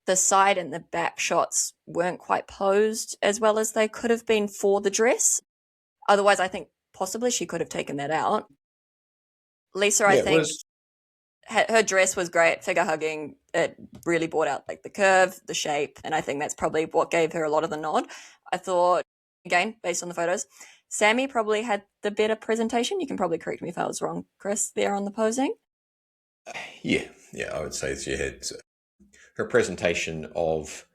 B: the side and the back shots weren't quite posed as well as they could have been for the dress. Otherwise, I think possibly she could have taken that out. Lisa, I think her dress was great, figure hugging. It really brought out like the curve, the shape, and I think that's probably what gave her a lot of the nod. I thought, again, based on the photos, Sammy probably had the better presentation. You can probably correct me if I was wrong, Chris, there on the posing.
A: Yeah, I would say she had her presentation of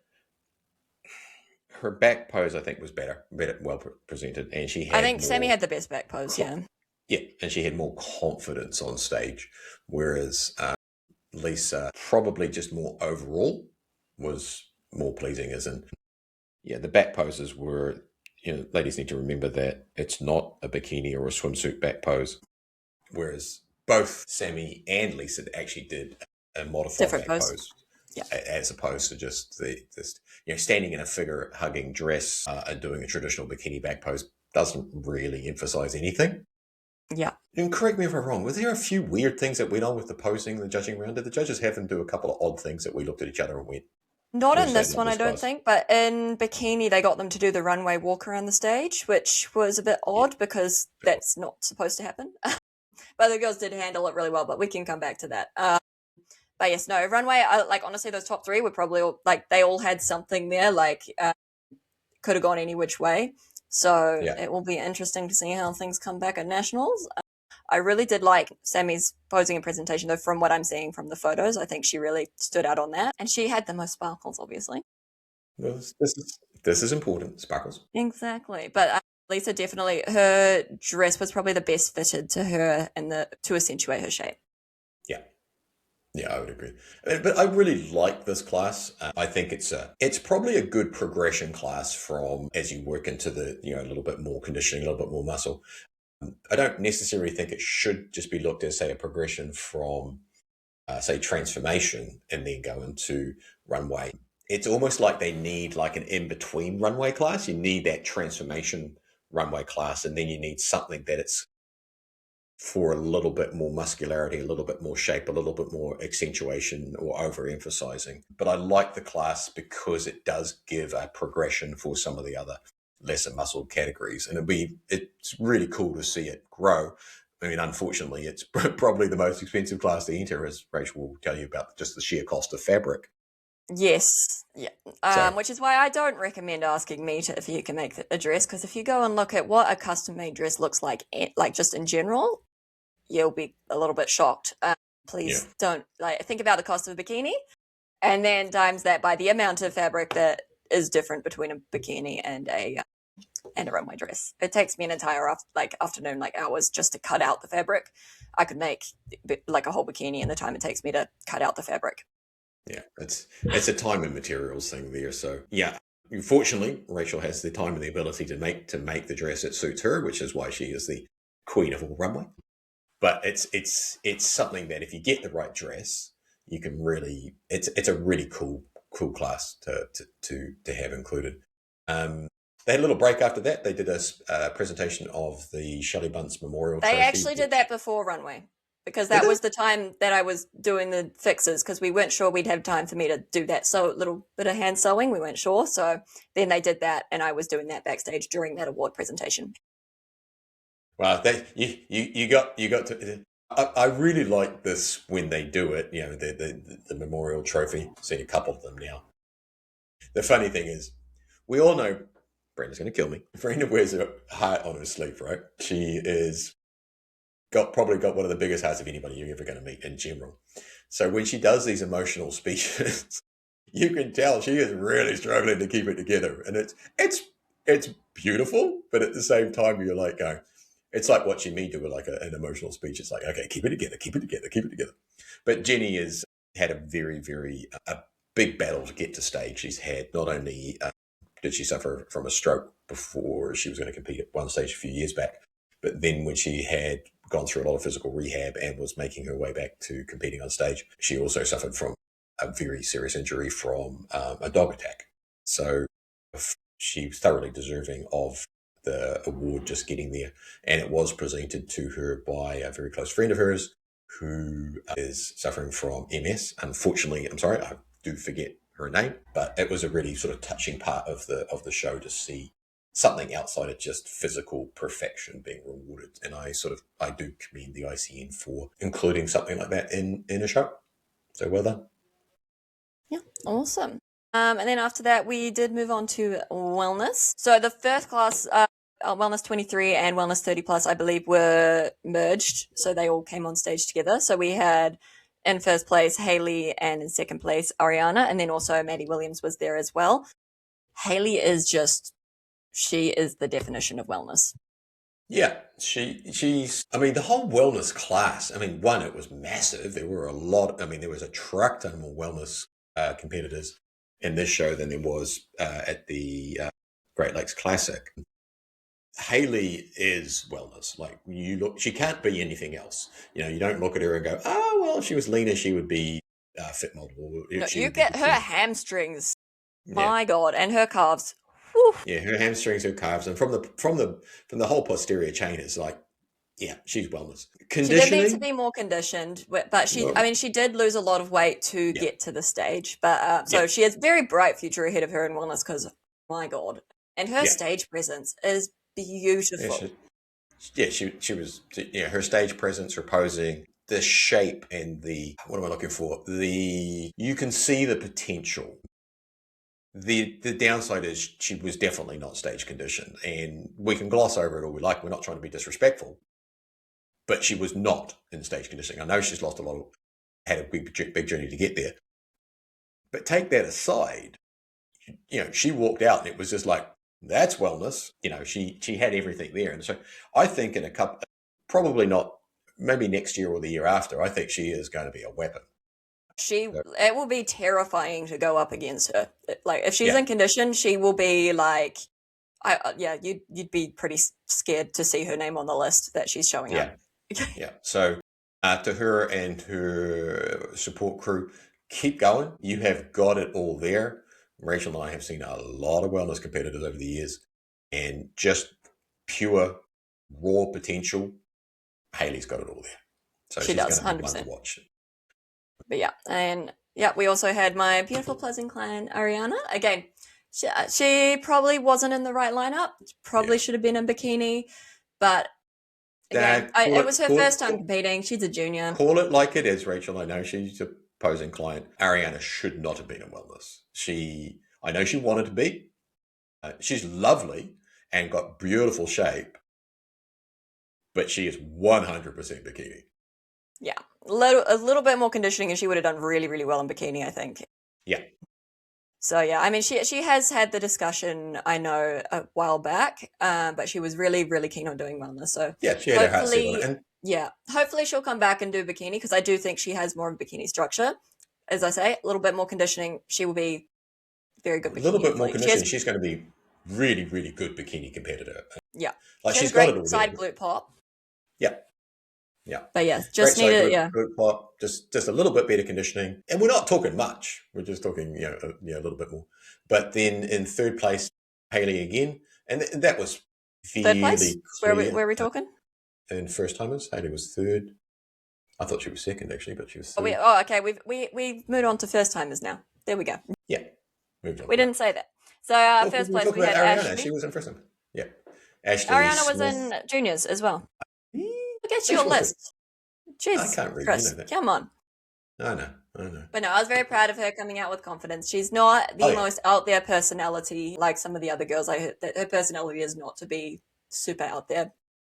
A: her back pose. I think was better, well presented, and she had.
B: I think Sammy had the best back pose. Yeah.
A: Yeah, and she had more confidence on stage, whereas Lisa probably just more overall was more pleasing. As in, the back poses were. Ladies need to remember that it's not a bikini or a swimsuit back pose, whereas both Sammy and Lisa actually did a modified back pose.
B: Yeah.
A: As opposed to just standing in a figure hugging dress and doing a traditional bikini back pose doesn't really emphasize anything.
B: Yeah.
A: And correct me if I'm wrong, was there a few weird things that went on with the posing, the judging round? Did the judges have them do a couple of odd things that we looked at each other and went?
B: Not in this one, I don't think, but in Bikini, they got them to do the runway walk around the stage, which was a bit odd because that's not supposed to happen. But the girls did handle it really well, but we can come back to that. But yes, no, runway, honestly, those top three were probably they all had something there, could have gone any which way. So it will be interesting to see how things come back at Nationals. I really did like Sammy's posing and presentation, though, from what I'm seeing from the photos. I think she really stood out on that. And she had the most sparkles, obviously.
A: This is important, sparkles.
B: Exactly. But Lisa, definitely, her dress was probably the best fitted to her and to accentuate her shape.
A: Yeah, I would agree. But I really like this class. I think it's probably a good progression class from as you work into the a little bit more conditioning, a little bit more muscle. I don't necessarily think it should just be looked as, say, a progression from, say, transformation and then go into runway. It's almost like they need like an in-between runway class. You need that transformation runway class, and then you need something that it's for a little bit more muscularity, a little bit more shape, a little bit more accentuation or overemphasizing. But I like the class because it does give a progression for some of the other lesser muscle categories. And it's really cool to see it grow. I mean, unfortunately, it's probably the most expensive class to enter, as Rachel will tell you about just the sheer cost of fabric.
B: Yes, yeah. Which is why I don't recommend asking me if you can make a dress, because if you go and look at what a custom-made dress looks like just in general, you'll be a little bit shocked. Please don't think about the cost of a bikini, and then times that by the amount of fabric that is different between a bikini and a runway dress. It takes me an entire afternoon, hours, just to cut out the fabric. I could make a whole bikini in the time it takes me to cut out the fabric.
A: Yeah, it's a time and materials thing there. So fortunately, Rachel has the time and the ability to make the dress that suits her, which is why she is the queen of all runway. But it's something that if you get the right dress, you can really it's a really cool class to have included. They had a little break after that. They did a presentation of the Shelley Bunce Memorial Trophy.
B: They actually did that before runway, because that was the time that I was doing the fixes, because we weren't sure we'd have time for me to do that. So a little bit of hand sewing, we weren't sure. So then they did that, and I was doing that backstage during that award presentation.
A: Wow, you got to I really like this when they do it. You know, the Memorial Trophy. I've seen a couple of them now. The funny thing is, we all know Brenda's going to kill me. Brenda wears her heart on her sleeve, right? She is probably got one of the biggest hearts of anybody you're ever going to meet in general. So when she does these emotional speeches, you can tell she is really struggling to keep it together, and it's beautiful, but at the same time you're like going, it's like watching me do like an emotional speech. It's like, okay, keep it together, keep it together, keep it together. But Jenny has had a very a big battle to get to stage. She's had not only did she suffer from a stroke before she was going to compete at one stage a few years back, but then when she had gone through a lot of physical rehab and was making her way back to competing on stage, she also suffered from a very serious injury from a dog attack. So she's thoroughly deserving of the award just getting there. And it was presented to her by a very close friend of hers who is suffering from MS. Unfortunately, I'm sorry, I do forget her name, but it was a really sort of touching part of the show to see something outside of just physical perfection being rewarded. And I do commend the ICN for including something like that in a show. So well done.
B: Yeah, awesome. And then after that, we did move on to wellness. So the first class, Wellness 23 and Wellness 30 Plus, I believe, were merged. So they all came on stage together. So we had in first place Hayley and in second place Ariana. And then also Maddie Williams was there as well. Hayley is she is the definition of wellness.
A: Yeah, she's, I mean, the whole wellness class, I mean, one, it was massive. There were there was a truck ton more wellness competitors in this show than there was at the Great Lakes Classic. Hayley is wellness. Like, she can't be anything else. You know, you don't look at her and go, oh, well, if she was leaner, she would be fit multiple.
B: No, you get her hamstrings. Yeah. My God, and her calves. Whew.
A: Yeah, her hamstrings, her calves, and from the whole posterior chain is like, yeah, she's wellness. Conditioning.
B: She did need to be more conditioned, but she did lose a lot of weight to get to the stage. But so she has very bright future ahead of her in wellness because, my God, and her stage presence is beautiful.
A: She was. Yeah, her stage presence, her posing, the shape, and what am I looking for? You can see the potential. The downside is she was definitely not stage conditioned, and we can gloss over it all we like. We're not trying to be disrespectful, but she was not in stage conditioning. I know she's lost had a big journey to get there, but take that aside, you know, she walked out and it was just like, that's wellness. You know, she had everything there, and so I think in a couple, probably not, maybe next year or the year after, I think she is going to be a weapon.
B: It will be terrifying to go up against her. Like, if she's in condition, she will be like, you'd be pretty scared to see her name on the list that she's showing up.
A: Yeah. So to her and her support crew, keep going. You have got it all there. Rachel and I have seen a lot of wellness competitors over the years, and just pure raw potential. Hayley's got it all there. So
B: she does, 100%.
A: One to watch.
B: But we also had my beautiful pleasant client Ariana. Again, she probably wasn't in the right lineup. Probably should have been in bikini, but again, it was her first time competing. She's a junior.
A: Call it like it is, Rachel. I know she's a posing client. Ariana should not have been in wellness. I know she wanted to be. She's lovely and got beautiful shape, but she is 100% bikini.
B: Yeah, a little bit more conditioning, and she would have done really, really well in bikini, I think.
A: Yeah.
B: So yeah, I mean, she has had the discussion, I know, a while back, but she was really, really keen on doing wellness. So
A: yeah, she had her heart set on it.
B: Hopefully she'll come back and do bikini, because I do think she has more of bikini structure. As I say, a little bit more conditioning, she will be very good.
A: A little bit more conditioning, she's going to be really, really good bikini competitor.
B: Yeah,
A: like
B: she's got great side glute pop.
A: Yeah. Yeah.
B: But yeah, just needed
A: glute pop, just a little bit better conditioning. And we're not talking much. We're just talking, a little bit more. But then in third place, Hayley again. And that was
B: third place? Where are we talking?
A: In first timers, Hayley was third. I thought she was second actually, but she was third.
B: Okay. We've moved on to first timers now. There we go.
A: Yeah. Moved on.
B: We didn't say that. So first place we had
A: Ariana.
B: Ashley.
A: She was in first time. Yeah. Ashley
B: Ariana was in juniors as well. Look at your list.
A: I
B: Jeez,
A: can't read, you know
B: Chris,
A: that.
B: come on.
A: I know, I know.
B: But no, I was very proud of her coming out with confidence. She's not
A: Oh
B: the
A: yeah,
B: most out there personality like some of the other girls. I heard that her personality is not to be super out there.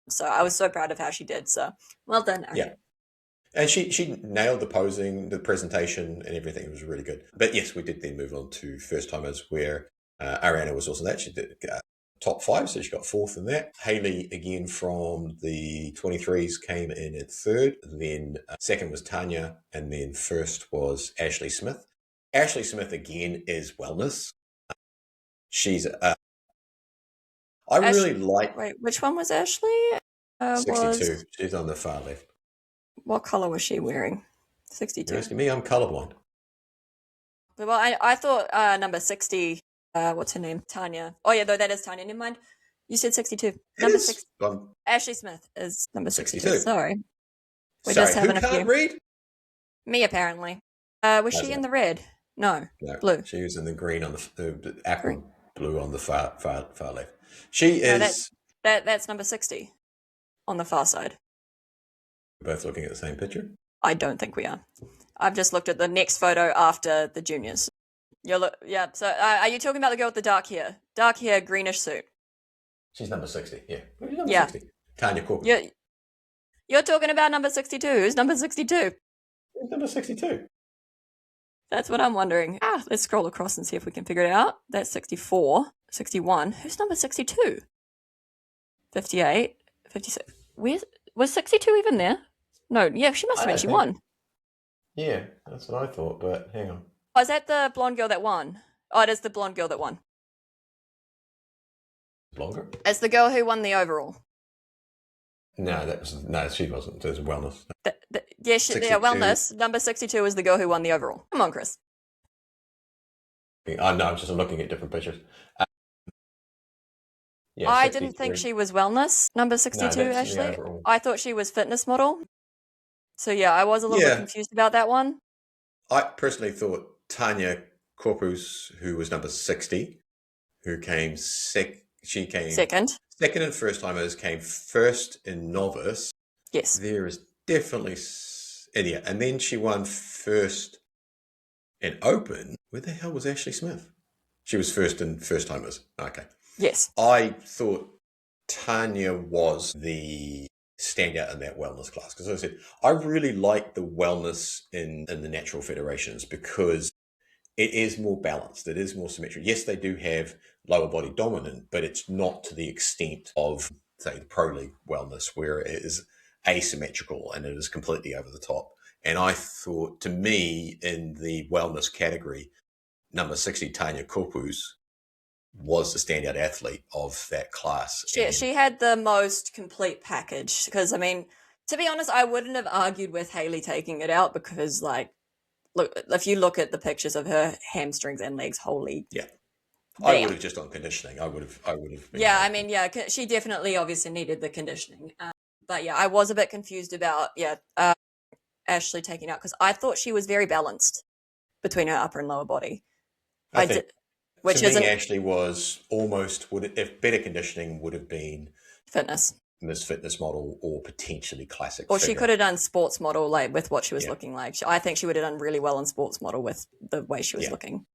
B: So I was so proud of how she did. So well done,
A: yeah.
B: Ariana.
A: And she nailed the posing, the presentation, and everything. It was really good. But yes, we did then move on to first timers, where Ariana was also that. She did top 5, so she got 4th in that. Haley, again from the 23s, came in at 3rd. Then 2nd was Tanya, and then 1st was Ashley Smith. Ashley Smith, again, is wellness. She's, I really like
B: Wait, which one was Ashley?
A: 62. She's on the far left.
B: What color was she wearing?
A: You're
B: 62.
A: asking me? I'm colorblind.
B: Well, I thought number 60, what's her name? Tanya. Oh, yeah, though that is Tanya. Never mind. You said 62.
A: It
B: Number
A: is.
B: 6.
A: I'm
B: Ashley Smith is number 62.
A: 62.
B: Sorry. We're
A: Sorry,
B: just
A: who
B: having a
A: can't
B: few.
A: read?
B: Me, apparently. Was she
A: That's
B: in the red? No.
A: No,
B: Blue.
A: she was in the green on the aqua
B: Green.
A: blue on the far left. She
B: No,
A: is.
B: that's number 60 on the far side.
A: We're both looking at the same picture.
B: I don't think we are. I've just looked at the next photo after the juniors. Yeah. So, are you talking about the girl with the dark hair? Dark hair, greenish suit.
A: She's number 60. Yeah, who's number
B: Yeah.
A: 60? Tanya Corcoran.
B: You're talking about number 62. Who's number 62?
A: Who's number 62?
B: That's what I'm wondering. Let's scroll across and see if we can figure it out. That's 64, 61. Who's number 62? 58, 56. Was 62 even there? No, yeah, she must have been. She won.
A: Yeah, that's what I thought. But hang on.
B: Oh, is that the blonde girl that won? Oh, it is the blonde girl that won.
A: Longer?
B: It's the girl who won the overall.
A: No, she wasn't. It was wellness.
B: Yeah,
A: 62.
B: wellness. Number 62 is the girl who won the overall. Come on, Chris.
A: Oh no, I'm just looking at different pictures. Yeah,
B: I
A: 63.
B: didn't think she was wellness. Number 62,
A: that's the
B: actually.
A: overall.
B: I thought she was fitness model. So yeah, I was a little bit confused about that one.
A: I personally thought Tanya Corpus, who was number 60, who came second in first timers, came 1st in novice.
B: Yes.
A: There is definitely idiot. And then she won 1st in open. Where the hell was Ashley Smith? She was 1st in first timers. Okay.
B: Yes.
A: I thought Tanya was the standout in that wellness class. Because as I said, I really like the wellness in the natural federations because it is more balanced. It is more symmetric. Yes, they do have lower body dominant, but it's not to the extent of, say, the Pro League wellness, where it is asymmetrical and it is completely over the top. And I thought, to me, in the wellness category, number 60, Tanya Corpus, was the standout athlete of that class.
B: She had the most complete package. Because, I mean, to be honest, I wouldn't have argued with Haley taking it out because, like, look, if you look at the pictures of her hamstrings and legs, holy.
A: Yeah. I would have just on conditioning. I would have.
B: Yeah, I mean, yeah, she definitely obviously needed the conditioning. But yeah, I was a bit confused about, Ashley taking out because I thought she was very balanced between her upper and lower body.
A: I think,
B: which
A: to me,
B: isn't
A: Ashley was almost, if better conditioning would have been
B: fitness.
A: Miss Fitness model or potentially classic.
B: Or
A: figure.
B: she could have done sports model, like with what she was looking like. I think she would have done really well in sports model with the way she was looking.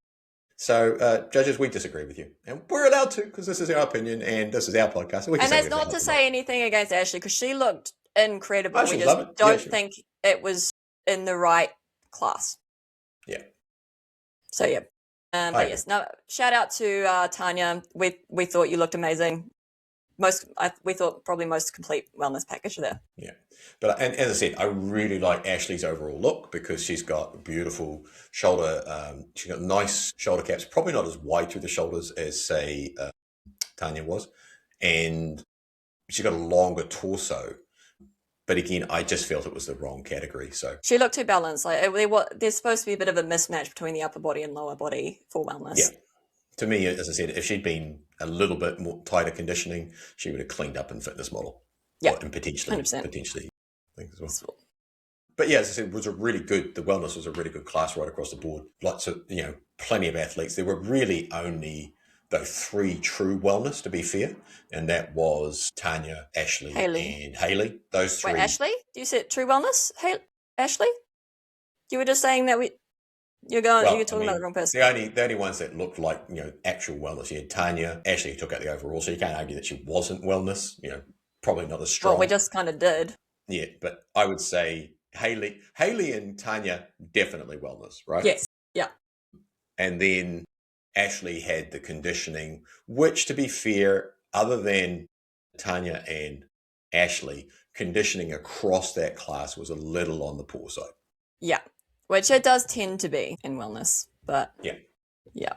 A: So, judges, we disagree with you. And we're allowed to, because this is our opinion and this is our podcast. So
B: and that's not to say anything against Ashley, because she looked incredible. We just don't think it was in the right class.
A: Yeah.
B: So, yeah. But yes, no, shout out to Tanya. We thought you looked amazing. We thought probably most complete wellness package there.
A: Yeah. But and as I said, I really like Ashley's overall look because she's got beautiful shoulder. She's got nice shoulder caps, probably not as wide through the shoulders as, say, Tanya was. And she's got a longer torso. But again, I just felt it was the wrong category. So
B: she looked too balanced. Like there's supposed to be a bit of a mismatch between the upper body and lower body for wellness.
A: Yeah. To me, as I said, if she'd been a little bit more tighter conditioning, she would have cleaned up in fitness model.
B: Yeah.
A: And potentially
B: 100%.
A: things as well. But yeah, as I said, the wellness was a really good class right across the board. Lots of, plenty of athletes. There were really only the three true wellness, to be fair, and that was Tanya, Ashley, and Hayley. Those three.
B: Wait, Ashley? You said true wellness? Hey, Ashley? You were just saying that you're talking about the wrong person.
A: The only ones that looked like, actual wellness. You had Tanya, Ashley took out the overall, so you can't argue that she wasn't wellness. Probably not as strong.
B: Well, we just kind of did.
A: Yeah, but I would say Hayley and Tanya definitely wellness, right?
B: Yes. Yeah.
A: And then Ashley had the conditioning, which, to be fair, other than Tanya and Ashley, conditioning across that class was a little on the poor side.
B: Yeah, which it does tend to be in wellness, but yeah.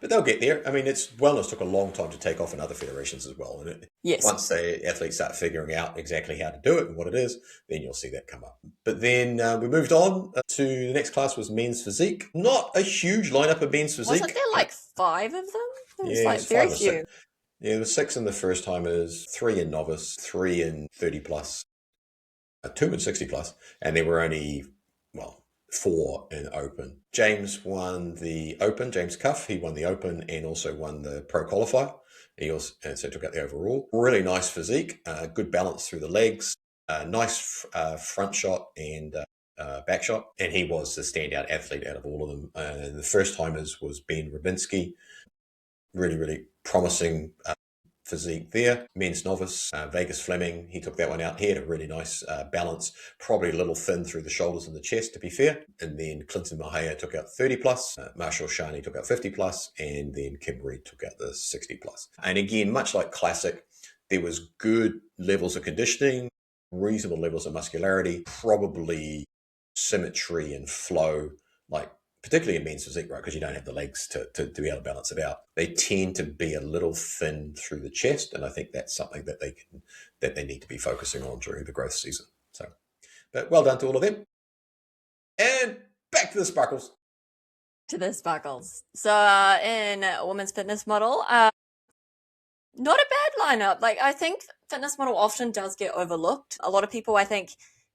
A: But they'll get there. I mean, wellness took a long time to take off in other federations as well. And once the athletes start figuring out exactly how to do it and what it is, then you'll see that come up. But then we moved on to the next class was men's physique. Not a huge lineup of men's physique.
B: Wasn't there like 5 of them? There was very few.
A: Yeah, there were 6 in the first timers, 3 in novice, 3 in 30 plus, 2 in 60 plus, and there were only, 4 in open. James won the open, James Cuff, he won the open and also won the pro qualifier. He also took out the overall. Really nice physique, good balance through the legs, nice front shot and back shot. And he was the standout athlete out of all of them. The first timers was Ben Rabinski. Really, really promising physique there. Men's novice, Vegas Fleming, he took that one out. He had a really nice balance, probably a little thin through the shoulders and the chest, to be fair. And then Clinton Mahaya took out 30 plus, Marshall Shani took out 50 plus, and then Kim Reed took out the 60 plus. And again, much like Classic, there was good levels of conditioning, reasonable levels of muscularity, probably symmetry and flow, particularly in men's physique, right? Because you don't have the legs to be able to balance it out. They tend to be a little thin through the chest, and I think that's something that they need to be focusing on during the growth season. So, but well done to all of them. And back to the sparkles.
B: So in women's fitness model, not a bad lineup. I think fitness model often does get overlooked. A lot of people, I think,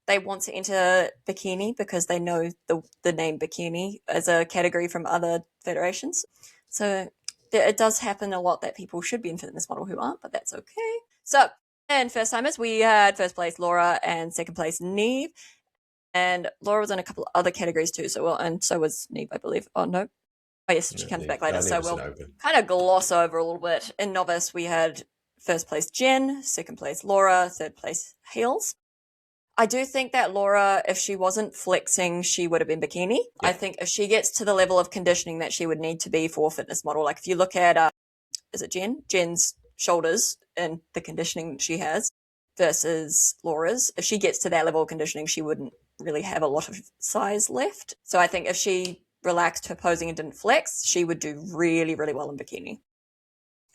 B: they want to enter bikini because they know the name bikini as a category from other federations. So it does happen a lot that people should be in fitness model who aren't, but that's okay. So, and first timers, we had first place Laura and second place Neve. And Laura was in a couple of other categories too. And so was Neve, I believe. Oh, no. Oh, yes, she comes back later. So we'll kind of gloss over a little bit. In novice, we had first place Jen, second place Laura, third place Hales. I do think that Laura, if she wasn't flexing, she would have been bikini. Yeah. I think if she gets to the level of conditioning that she would need to be for fitness model, if you look at, is it Jen? Jen's shoulders and the conditioning that she has versus Laura's, if she gets to that level of conditioning, she wouldn't really have a lot of size left. So I think if she relaxed her posing and didn't flex, she would do really, really well in bikini.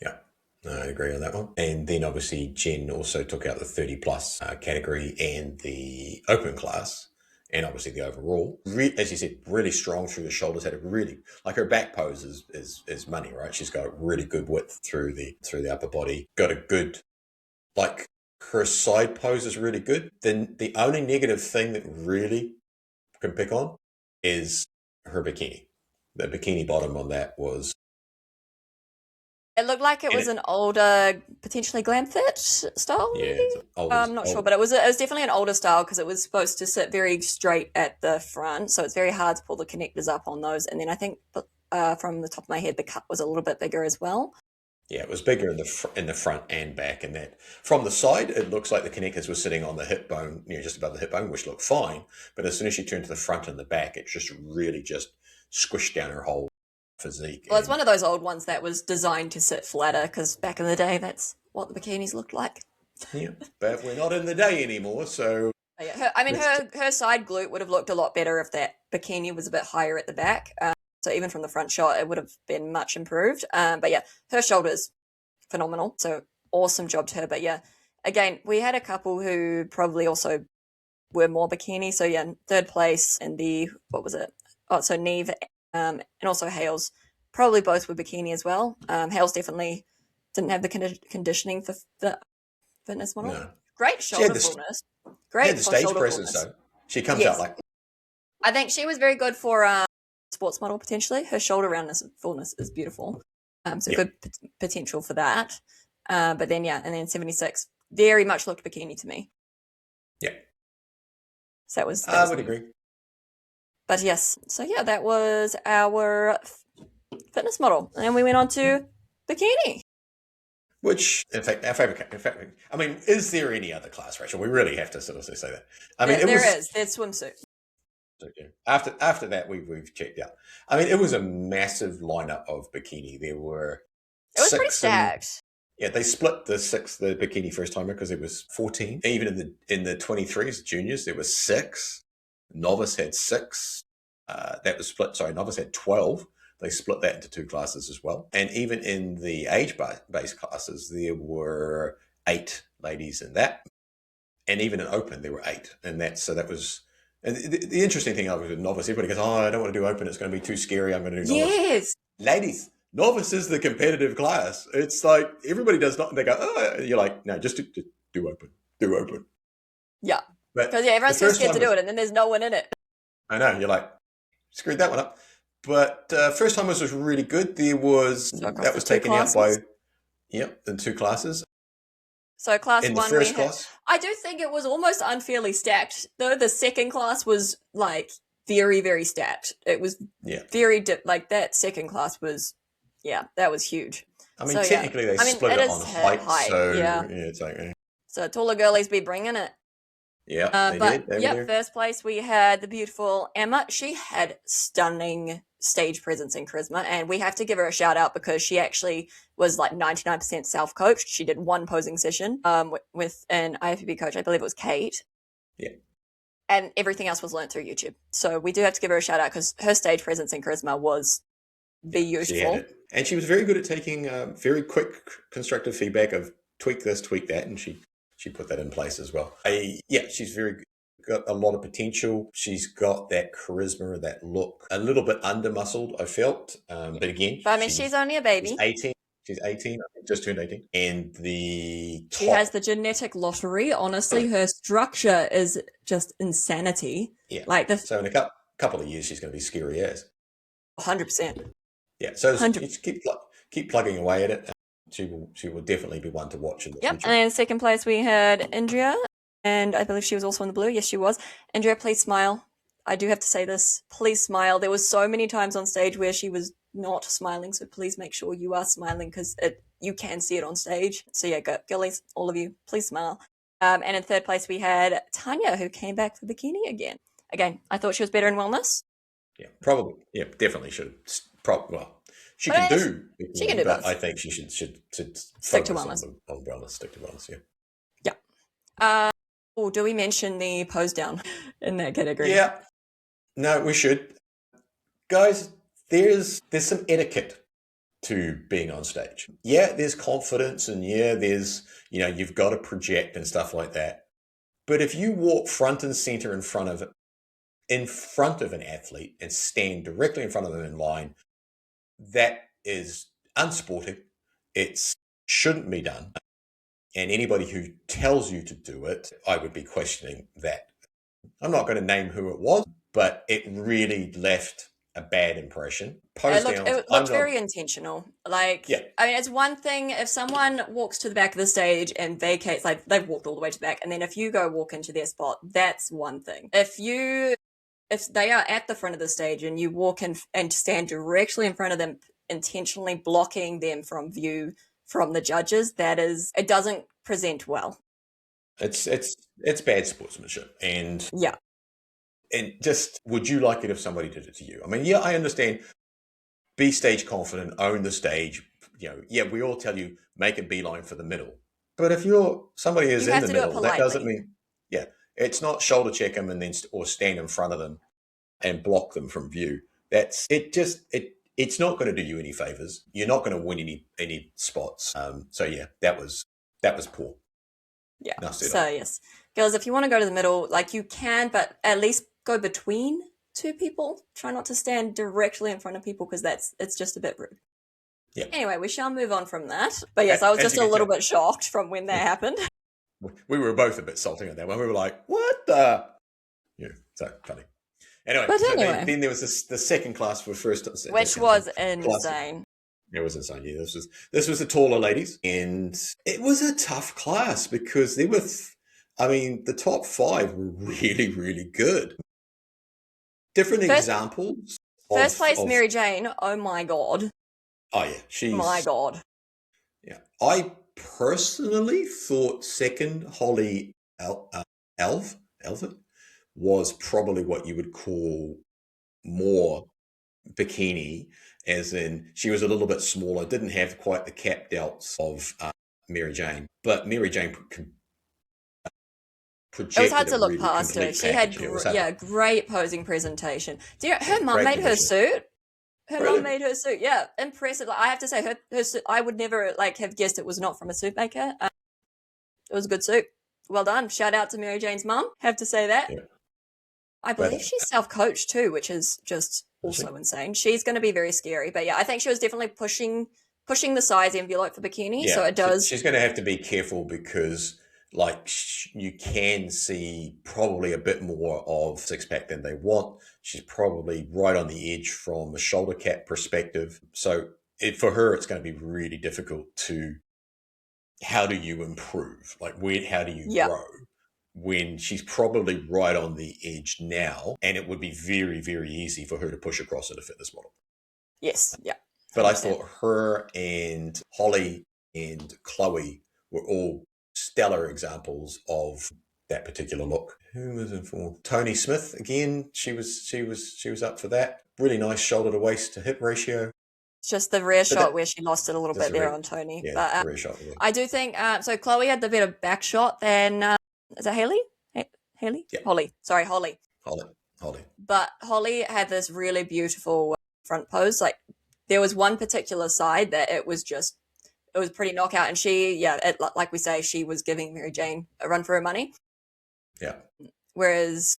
A: Yeah. I agree on that one. And then obviously Jen also took out the 30 plus category and the open class and obviously the overall. As you said, really strong through the shoulders, had a really, her back pose is money, right? She's got a really good width through the upper body. Got a good, her side pose is really good. Then the only negative thing that really can pick on is her bikini. The bikini bottom on that was...
B: It looked like it was an older, potentially glam fit style.
A: Yeah,
B: I'm not sure, but it was definitely an older style because it was supposed to sit very straight at the front, so it's very hard to pull the connectors up on those. And then I think from the top of my head, the cut was a little bit bigger as well.
A: Yeah, it was bigger in the front and back, and that from the side, it looks like the connectors were sitting on the hip bone, just above the hip bone, which looked fine. But as soon as she turned to the front and the back, it just really just squished down her whole physique.
B: Well, it's one of those old ones that was designed to sit flatter because back in the day, that's what the bikinis looked like.
A: Yeah, but we're not in the day anymore, so...
B: Yeah, her side glute would have looked a lot better if that bikini was a bit higher at the back. So even from the front shot, it would have been much improved. But yeah, her shoulders, phenomenal. So awesome job to her. But yeah, again, we had a couple who probably also were more bikini. So yeah, third place in the, what was it? Oh, so Neve and also Hales, probably both were bikini as well. Hales definitely didn't have the conditioning for the fitness model. No. Great shoulder fullness. Great
A: the stage presence though. She comes out like...
B: I think she was very good for sports model potentially. Her shoulder roundness and fullness is beautiful. So
A: Yeah.
B: good potential for that. But then, and then 76 very much looked bikini to me.
A: Yeah.
B: So that was
A: I would agree.
B: But yes, so yeah, that was our fitness model. And then we went on to bikini.
A: Which, in fact, our favorite, I mean, is there any other class, Rachel? We really have to sort of say that. I mean,
B: there's swimsuit.
A: After that, we've checked out. I mean, it was a massive lineup of bikini. There were
B: It was pretty stacked.
A: They split the bikini first timer because it was 14. Even in the 23s, juniors, there was 6. Novice had 6. That was split. Sorry, novice had 12. They split that into 2 classes as well. And even in the age-based classes, there were 8 ladies in that. And even in open, there were 8. And that was... And the interesting thing with novice, everybody goes, I don't want to do open. It's going to be too scary. I'm going to do novice.
B: Yes.
A: Ladies, novice is the competitive class. It's like everybody does not... They go, oh, you're like, no, just do open. Do open.
B: Yeah. Because everyone's too scared to do it, and then there's no one in it.
A: I know. You're like, screwed that one up. But first timers was really good. That was taken out by, in 2 classes.
B: So class
A: in
B: 1,
A: the first class,
B: I do think it was almost unfairly stacked. Though the second class was like very, very stacked. It was very like that second class was, that was huge.
A: I mean, technically they split it on height, so it's like
B: so taller girlies be bringing it.
A: Yeah,
B: but first place we had the beautiful Emma. She had stunning stage presence and charisma, and we have to give her a shout out because she actually was like 99% self-coached. She did 1 posing session with an IFBB coach. I believe it was Kate.
A: Yeah.
B: And everything else was learned through YouTube. So we do have to give her a shout out because her stage presence and charisma was beautiful.
A: And she was very good at taking very quick constructive feedback of tweak this, tweak that, and she put that in place as well. She's got a lot of potential. She's got that charisma, that look, a little bit under-muscled, I felt. But again...
B: But I mean, she's only a baby.
A: She's 18, I think, just turned 18. And
B: she has the genetic lottery. Honestly, her structure is just insanity.
A: Yeah. So in a couple of years, she's going to be scary as.
B: 100%.
A: Yeah, so keep plugging away at it. She will definitely be one to watch in the future.
B: And in second place, we had Indria. And I believe she was also in the blue. Yes, she was. Andrea, please smile. I do have to say this. Please smile. There was so many times on stage where she was not smiling, so please make sure you are smiling because you can see it on stage. So yeah, girlies, all of you, please smile. And in third place, we had Tanya, who came back for bikini again. Again, I thought she was better in wellness.
A: Yeah, probably. Yeah, definitely should. She can do bikini, but I think she should
B: stick to wellness.
A: On wellness, stick to wellness,
B: Yeah. Do we mention the pose down in that category?
A: Yeah. No, we should. Guys, there's some etiquette to being on stage. Yeah, there's confidence and there's, you've got to project and stuff like that. But if you walk front and center in front of an athlete and stand directly in front of them in line, that is unsporting. It shouldn't be done. And anybody who tells you to do it, I would be questioning that. I'm not going to name who it was, but it really left a bad impression.
B: It looked very intentional. I mean, it's one thing if someone walks to the back of the stage and vacates, like they've walked all the way to the back, and then if you go walk into their spot, that's one thing. If they are at the front of the stage and you walk in and stand directly in front of them, intentionally blocking them from view from the judges, it doesn't present well.
A: It's bad sportsmanship, and just would you like it if somebody did it to you? I mean, I understand. Be stage confident, own the stage. We all tell you make a beeline for the middle, but if somebody is in the middle, that doesn't mean it's not shoulder check them and then or stand in front of them and block them from view. It's not going to do you any favors. You're not going to win any spots. That was poor.
B: Yeah. So yes, girls, if you want to go to the middle, you can, but at least go between 2 people. Try not to stand directly in front of people because it's just a bit rude.
A: Yeah.
B: Anyway, we shall move on from that. But yes, I was just a little bit shocked from when that happened.
A: We were both a bit salty on that one. We were like, "What the?" Yeah, so funny. Anyway, then there was the second class for first,
B: which was insane.
A: It was insane. Yeah, this was the taller ladies, and it was a tough class because there were, I mean, the top five were really, really good. Different
B: First,
A: examples
B: first
A: of
B: place, Mary Jane. Oh my god.
A: oh yeah,
B: My
A: she's
B: god.
A: yeah. I personally thought second Holly Alvin was probably what you would call more bikini, as in she was a little bit smaller, didn't have quite the cap delts of Mary Jane, but Mary Jane
B: It was hard
A: projected a
B: to look
A: really
B: past her.
A: complete
B: She had,
A: package. It was hard.
B: great posing presentation. Do you know,
A: Yeah,
B: her mum
A: great
B: made her
A: conditioning.
B: suit? Her mum
A: Really?
B: made her suit. Yeah, impressive. Like, I have to say, her suit, I would never like have guessed it was not from a suit maker. It was a good suit. Well done. Shout out to Mary Jane's mum. Have to say that.
A: Yeah.
B: I
A: But
B: believe she's self-coached too, which is just also insane. She's going to be very scary. But yeah, I think she was definitely pushing the size envelope for bikini.
A: yeah,
B: So it does.
A: she's going to have to be careful because, like, you can see probably a bit more of six pack than they want. She's probably right on the edge from a shoulder cap perspective. So for her, it's going to be really difficult to. How do you improve? Like, how do you
B: Yeah.
A: grow? When she's probably right on the edge now, and it would be very, very easy for her to push across into fitness model.
B: Yes. Yeah.
A: But I thought her and Holly and Chloe were all stellar examples of that particular look. Who was in for Tony Smith again? She was up for that. Really nice shoulder to waist to hip ratio.
B: It's just the rear shot where she lost it a little bit there on Tony.
A: Yeah,
B: but
A: rear shot. Yeah.
B: I do think so. Chloe had the better back shot than is it Haley? Haley?
A: Yeah.
B: Holly. Sorry, Holly.
A: Holly.
B: But Holly had this really beautiful front pose. Like there was one particular side that it was pretty knockout, and she, like we say, she was giving Mary Jane a run for her money.
A: Yeah.
B: Whereas,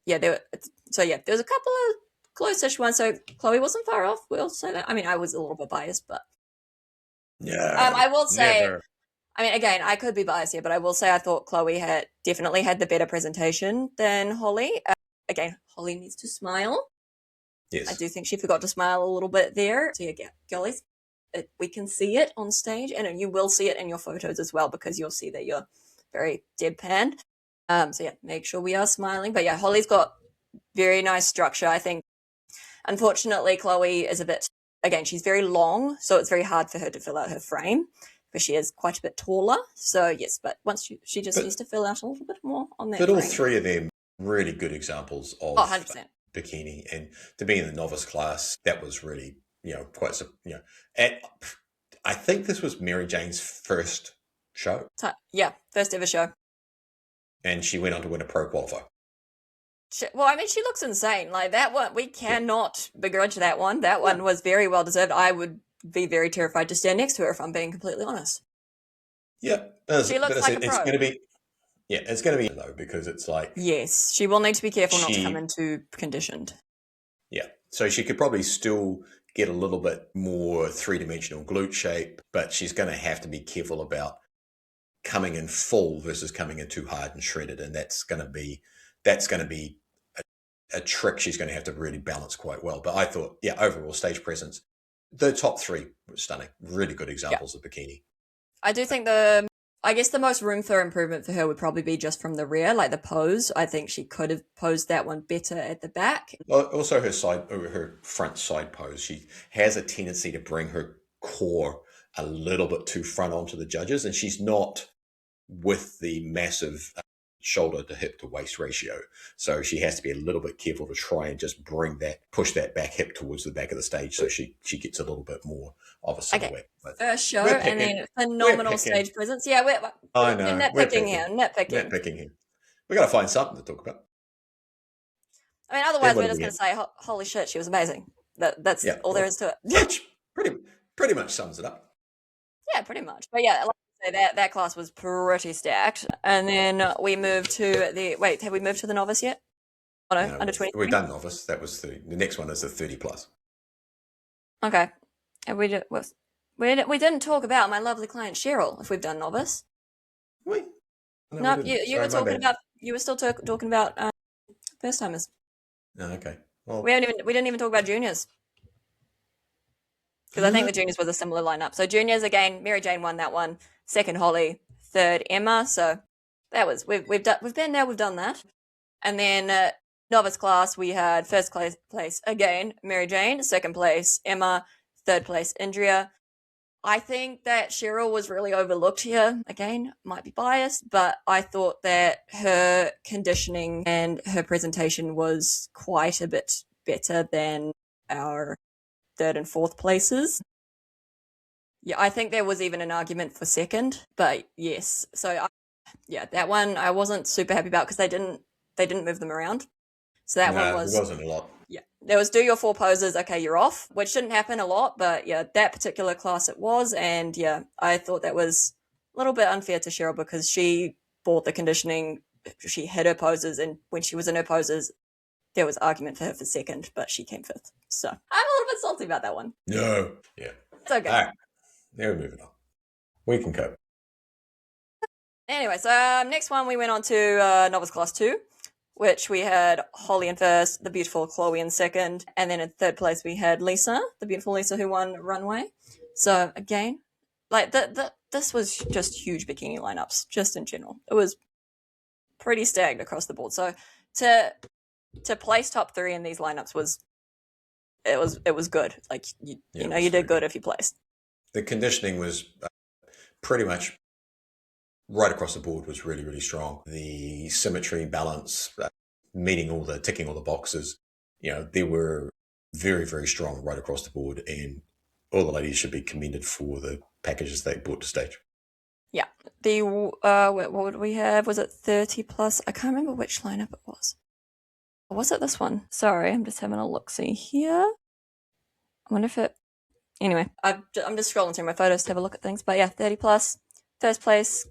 B: there was a couple of close-ish ones. So Chloe wasn't far off. We'll say that. I mean, I was a little bit biased, but
A: yeah,
B: I will say.
A: Never.
B: I mean, again, I could be biased here, but I will say I thought Chloe definitely had the better presentation than Holly. Again, Holly needs to smile.
A: Yes.
B: I do think she forgot to smile a little bit there. So yeah, girlies, we can see it on stage, and you will see it in your photos as well because you'll see that you're very deadpan. So yeah, make sure we are smiling. But yeah, Holly's got very nice structure. I think, unfortunately, Chloe is again, she's very long, so it's very hard for her to fill out her frame. Because she is quite a bit taller. So, yes, but once she just needs to fill out a little bit more on that.
A: But all three of them, really good examples of
B: 100%.
A: Bikini. And to be in the novice class, that was really, quite, and I think this was Mary Jane's first show.
B: Yeah, first ever show.
A: And she went on to win a pro qualifier.
B: Well, I mean, she looks insane. Like that one, we cannot begrudge that one. That one was very well deserved. I would be very terrified to stand next to her if I'm being completely honest.
A: Yeah.
B: She looks like a pro.
A: It's going to be, it's going to be though, because it's like...
B: Yes, she will need to be careful not to come in too conditioned.
A: Yeah. So she could probably still get a little bit more three-dimensional glute shape, but she's going to have to be careful about coming in full versus coming in too hard and shredded. And that's going to be a trick she's going to have to really balance quite well. But I thought, overall stage presence, the top three were stunning. Really good examples of bikini.
B: I do think the most room for improvement for her would probably be just from the rear, like the pose. I think she could have posed that one better at the back.
A: Also her front side pose. She has a tendency to bring her core a little bit too front onto the judges, and she's not with the massive shoulder to hip to waist ratio. So she has to be a little bit careful to try and just push that back hip towards the back of the stage so she gets a little bit more of a silhouette.
B: Okay. First show and then phenomenal stage presence. Yeah, we're nitpicking here.
A: Nitpicking here. We got to find something to talk about.
B: I mean, otherwise we're just going to say, holy shit, she was amazing. That's all there is to it.
A: Pretty much sums it up.
B: Yeah, pretty much. But yeah, so that class was pretty stacked. And then we moved to have we moved to the novice yet? Oh no, under 20.
A: We've done novice. That was the next one is the 30 plus.
B: Okay. And we didn't talk about my lovely client Cheryl if we've done novice.
A: Wait.
B: No, you were talking about talking about first timers.
A: Oh, okay. Well,
B: we didn't even talk about juniors. because I think the juniors was a similar lineup. So juniors again, Mary Jane won that one, second Holly, third Emma. So that was we've been there, we've done that, and then novice class we had first place again Mary Jane, second place Emma, third place Indria. I think that Cheryl was really overlooked here. Again, might be biased, but I thought that her conditioning and her presentation was quite a bit better than our third and fourth places. Yeah, I think there was even an argument for second, but yes. So that one I wasn't super happy about because they didn't move them around. So that one was
A: there wasn't a lot.
B: Yeah, there was do your 4 poses, okay, you're off, which didn't happen a lot, but yeah, that particular class it was, and yeah, I thought that was a little bit unfair to Cheryl because she bought the conditioning, she hit her poses, and when she was in her poses, there was argument for her for second, but she came fifth. So I'm a little bit salty about that one.
A: No, yeah,
B: it's okay.
A: All right, now we're moving on. We can cope.
B: Anyway, so next one we went on to novice class 2. Which we had Holly in first, the beautiful Chloe in second, and then in third place we had Lisa, the beautiful Lisa who won runway. So again, like this was just huge bikini lineups, just in general. It was pretty stacked across the board. So to place top 3 in these lineups was good. Like you did good if you placed.
A: The conditioning was pretty much right across the board was really, really strong. The symmetry, balance, ticking all the boxes, they were very, very strong right across the board, and all the ladies should be commended for the packages they brought to stage.
B: Yeah. The what would we have? Was it 30 plus? I can't remember which lineup it was. Or was it this one? Sorry, I'm just having a look-see here. I wonder if it... Anyway, I'm just scrolling through my photos to have a look at things. But yeah, 30 plus. First place,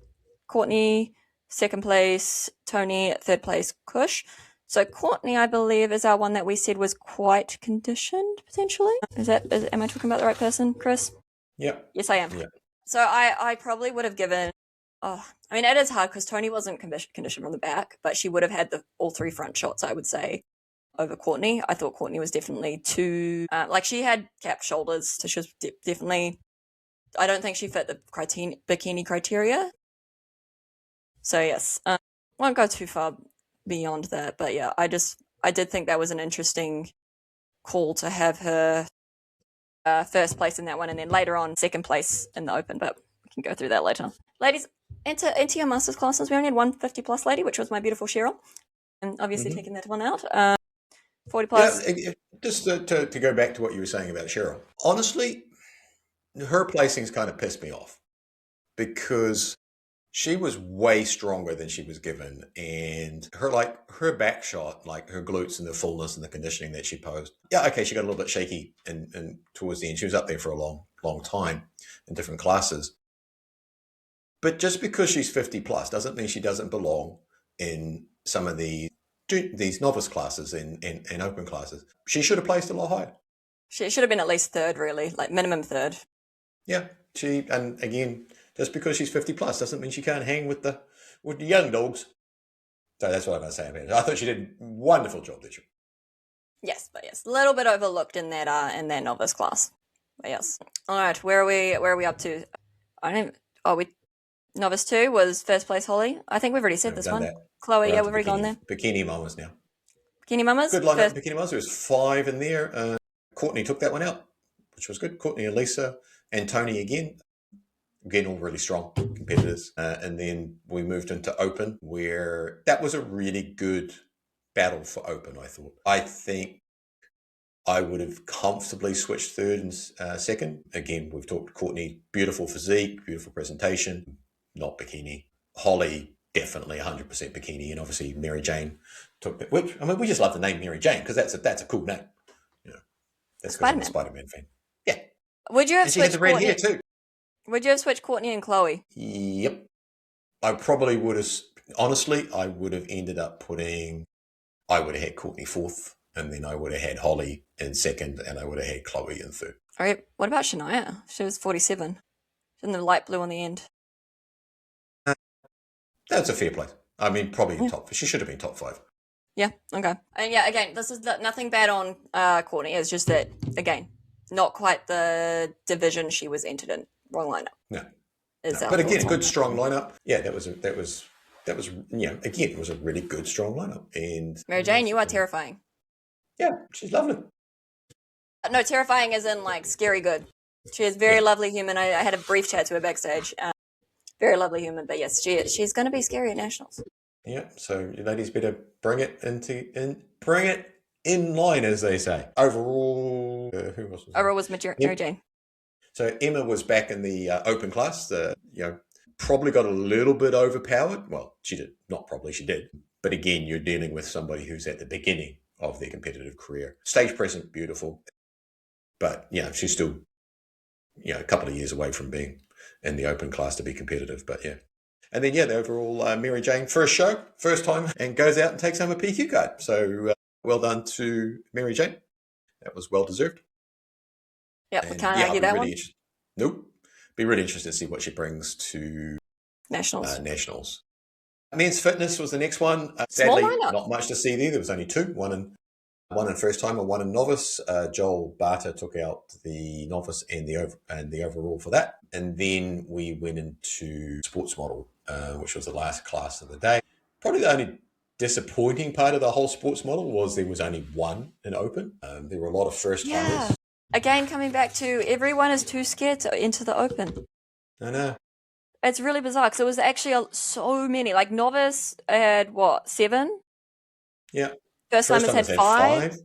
B: Courtney. Second place, Tony. Third place, Kush. So Courtney, I believe, is our one that we said was quite conditioned, potentially. Am I talking about the right person, Chris?
A: Yeah.
B: Yes, I am.
A: Yeah.
B: So I probably would have given... it is hard because Tony wasn't conditioned from the back, but she would have had all 3 front shots, I would say, over Courtney. I thought Courtney was definitely too... she had capped shoulders, so she was definitely... I don't think she fit the bikini criteria. So yes, won't go too far beyond that, but yeah, I did think that was an interesting call to have her first place in that one, and then later on second place in the open, but we can go through that later. Ladies, into your masters classes, we only had 150 plus lady, which was my beautiful Cheryl, and obviously taking that one out. 40 plus.
A: Yeah, just to go back to what you were saying about Cheryl, honestly, her placings kind of pissed me off because she was way stronger than she was given, and her back shot, like her glutes and the fullness and the conditioning that she posed. Yeah, okay, she got a little bit shaky and towards the end. She was up there for a long time in different classes. But just because she's 50 plus doesn't mean she doesn't belong in some of these novice classes and open classes. She should have placed a lot higher.
B: She should have been at least third, really, like minimum third.
A: Yeah, and again, just because she's 50 plus doesn't mean she can't hang with the young dogs. So that's what I'm going to say about it. I thought she did a wonderful job, did you?
B: Yes, but yes, a little bit overlooked in that novice class. But yes. All right, where are we up to? Novice 2 was first place Holly. I think we've already said this one. That. Chloe, we've already gone there.
A: Bikini Mamas now.
B: Bikini Mamas?
A: Good lineup, Bikini Mamas. There was 5 in there. Courtney took that one out, which was good. Courtney and Lisa and Tony again. Again, all really strong competitors. And then we moved into open, where that was a really good battle for open, I thought. I think I would have comfortably switched third and second. Again, we've talked Courtney, beautiful physique, beautiful presentation, not bikini. Holly, definitely 100% bikini. And obviously Mary Jane took that. Which, we just love the name Mary Jane because that's a cool name. That's because I'm a Spider-Man fan. Yeah.
B: Would you have
A: switched Courtney? She had the red hair too.
B: Would you have switched Courtney and Chloe?
A: Yep. I probably would have, honestly, I would have ended up I would have had Courtney fourth, and then I would have had Holly in second, and I would have had Chloe in third.
B: All right. What about Shania? She was 47. In the light blue on the end.
A: That's a fair play. Probably top. She should have been top 5.
B: Yeah, okay. And yeah, again, this is nothing bad on Courtney. It's just that, again, not quite the division she was entered in. Wrong lineup.
A: No.
B: But
A: again, a good strong lineup. Yeah, that was again, it was a really good strong lineup. And
B: Mary Jane, you are terrifying.
A: Yeah, she's lovely.
B: No, terrifying as in like scary good. She is very lovely human. I had a brief chat to her backstage. Very lovely human, but yes, she's going to be scary at nationals.
A: Yeah, so you ladies better bring it in line, as they say. Overall, who else was there?
B: Overall was Mary Jane.
A: So Emma was back in the open class. Probably got a little bit overpowered. Well, she did. Not probably, she did. But again, you're dealing with somebody who's at the beginning of their competitive career. Stage present, beautiful. But, she's still, a couple of years away from being in the open class to be competitive. But, yeah. And then, the overall Mary Jane, first show, first time, and goes out and takes home a PQ card. So, well done to Mary Jane. That was well deserved.
B: Yep, we can't argue that one.
A: Nope. Be really interested to see what she brings to nationals. Men's fitness was the next one. Sadly, not much to see there. There was only two. One in first time and one in novice. Joel Barter took out the novice and the overall for that. And then we went into sports model, which was the last class of the day. Probably the only disappointing part of the whole sports model was there was only one in open. There were a lot of first timers.
B: Yeah. Again, coming back to everyone is too scared to enter the open.
A: I know.
B: It's really bizarre because it was actually so many. Like novice had 7?
A: Yeah.
B: First timers had 5.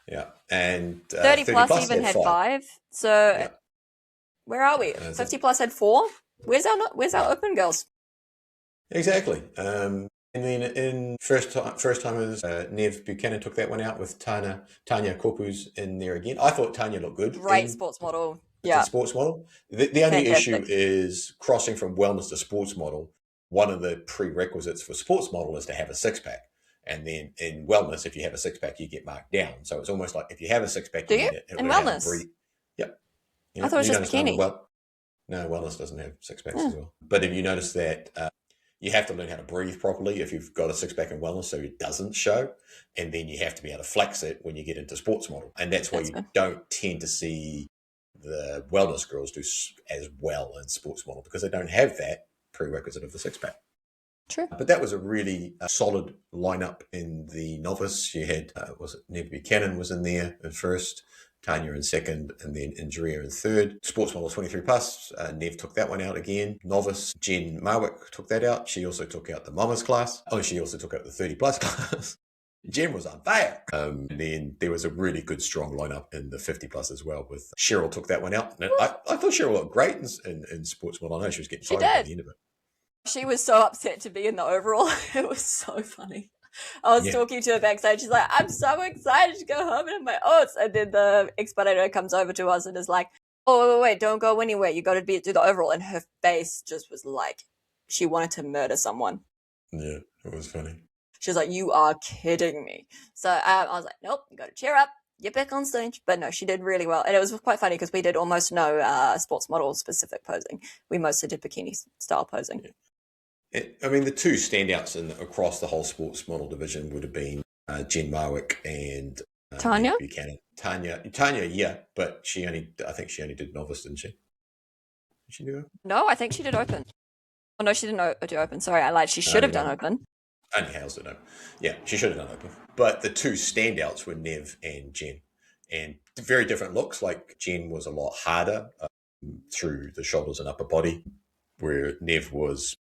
A: Yeah. And
B: 30 plus even had 5. So where are we? 50 plus had 4. Where's our open girls?
A: Exactly. And then in first timers, Nev Buchanan took that one out with Tanya Korpu's in there again. I thought Tanya looked good.
B: Great sports model. Yeah.
A: Sports model. The only issue is crossing from wellness to sports model. One of the prerequisites for sports model is to have a six-pack. And then in wellness, if you have a six-pack, you get marked down. So it's almost like if you have a six-pack,
B: do you? In wellness?
A: Yep.
B: I thought it was just bikini.
A: No, wellness doesn't have six-packs as well. But if you notice that you have to learn how to breathe properly if you've got a six-pack in wellness so it doesn't show. And then you have to be able to flex it when you get into sports model. And that's why you don't tend to see the wellness girls do as well in sports model because they don't have that prerequisite of the six-pack.
B: True.
A: But that was a really solid lineup in the novice. You had, Nev Buchanan was in there at first, Tanya in second, and then Indria in third. Sports model 23 plus, Nev took that one out again. Novice, Jen Marwick took that out. She also took out the mamas class. She also took out the 30 plus class. Jen was on fire. And then there was a really good strong lineup in the 50 plus as well with Cheryl took that one out. And I thought Cheryl looked great in sports model. I know she was getting tired at the end of it. She
B: was so upset to be in the overall. It was so funny. I was talking to her backstage. She's like, I'm so excited to go home and have my oats. And then the expeditor comes over to us and is like, oh, wait, don't go anywhere. You got to do the overall. And her face just was like, she wanted to murder someone.
A: Yeah, it was funny.
B: She was like, you are kidding me. So I was like, nope, you got to cheer up. Get back on stage. But no, she did really well. And it was quite funny because we did almost no sports model specific posing. We mostly did bikini style posing.
A: Yeah. The two standouts across the whole sports model division would have been Jen Marwick and
B: Tanya
A: Buchanan. Tanya, yeah, but I think she only did novice, didn't she? Did she do open?
B: No, I think she did open. Oh no, she didn't do open. Sorry, I lied. She should have done open.
A: Only Hales did open. Yeah, she should have done open. But the two standouts were Nev and Jen, and very different looks. Like Jen was a lot harder through the shoulders and upper body, where Nev was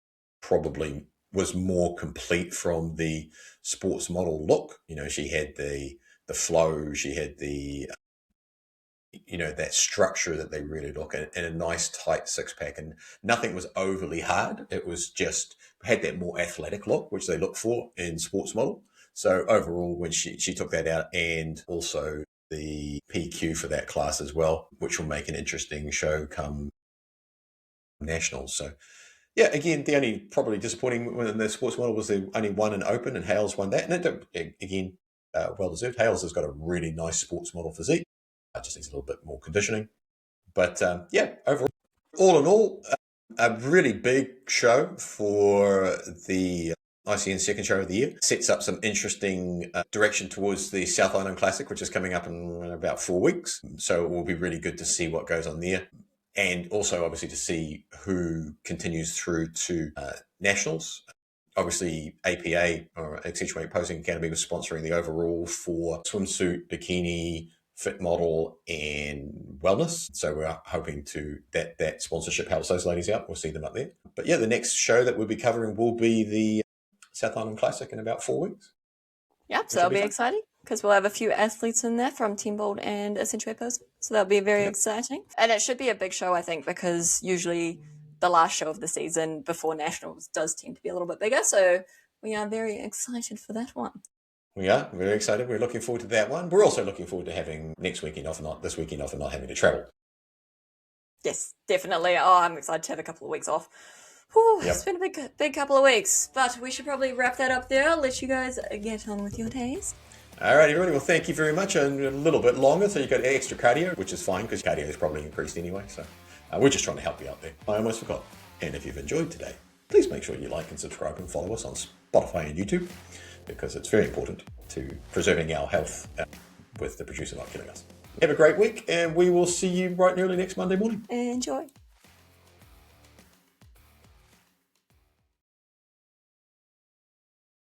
A: more complete from the sports model look. She had the flow, she had the that structure that they really look at, and a nice tight six-pack, and nothing was overly hard. It was just had that more athletic look, which they look for in sports model. So overall, when she took that out, and also the PQ for that class as well, which will make an interesting show come nationals. So yeah, again, the only probably disappointing in the sports model was the only one in open, and Hales won that. And again, well deserved. Hales has got a really nice sports model physique. Just needs a little bit more conditioning. But overall, all in all, a really big show for the ICN second show of the year. Sets up some interesting direction towards the South Island Classic, which is coming up in about 4 weeks. So it will be really good to see what goes on there. And also, obviously, to see who continues through to nationals. Obviously, APA, or Accentuate Posing Academy, was sponsoring the overall for swimsuit, bikini, fit model, and wellness. So we're hoping to that sponsorship helps those ladies out. We'll see them up there. But yeah, the next show that we'll be covering will be the South Island Classic in about 4 weeks.
B: Yep, so that'll be exciting because we'll have a few athletes in there from Team Bold and Accentuate Posing. So that'll be very exciting. And it should be a big show, I think, because usually the last show of the season before Nationals does tend to be a little bit bigger. So we are very excited for that one.
A: We are very excited. We're looking forward to that one. We're also looking forward to having next weekend off and not this weekend off and not having to travel.
B: Yes, definitely. Oh, I'm excited to have a couple of weeks off. Whew, It's been a big couple of weeks, but we should probably wrap that up there. I'll let you guys get on with your days.
A: All right, everybody. Well, thank you very much. And a little bit longer, so you got extra cardio, which is fine because cardio is probably increased anyway. So we're just trying to help you out there. I almost forgot. And if you've enjoyed today, please make sure you like and subscribe and follow us on Spotify and YouTube, because it's very important to preserving our health with the producer not killing us. Have a great week, and we will see you bright and early next Monday morning.
B: Enjoy.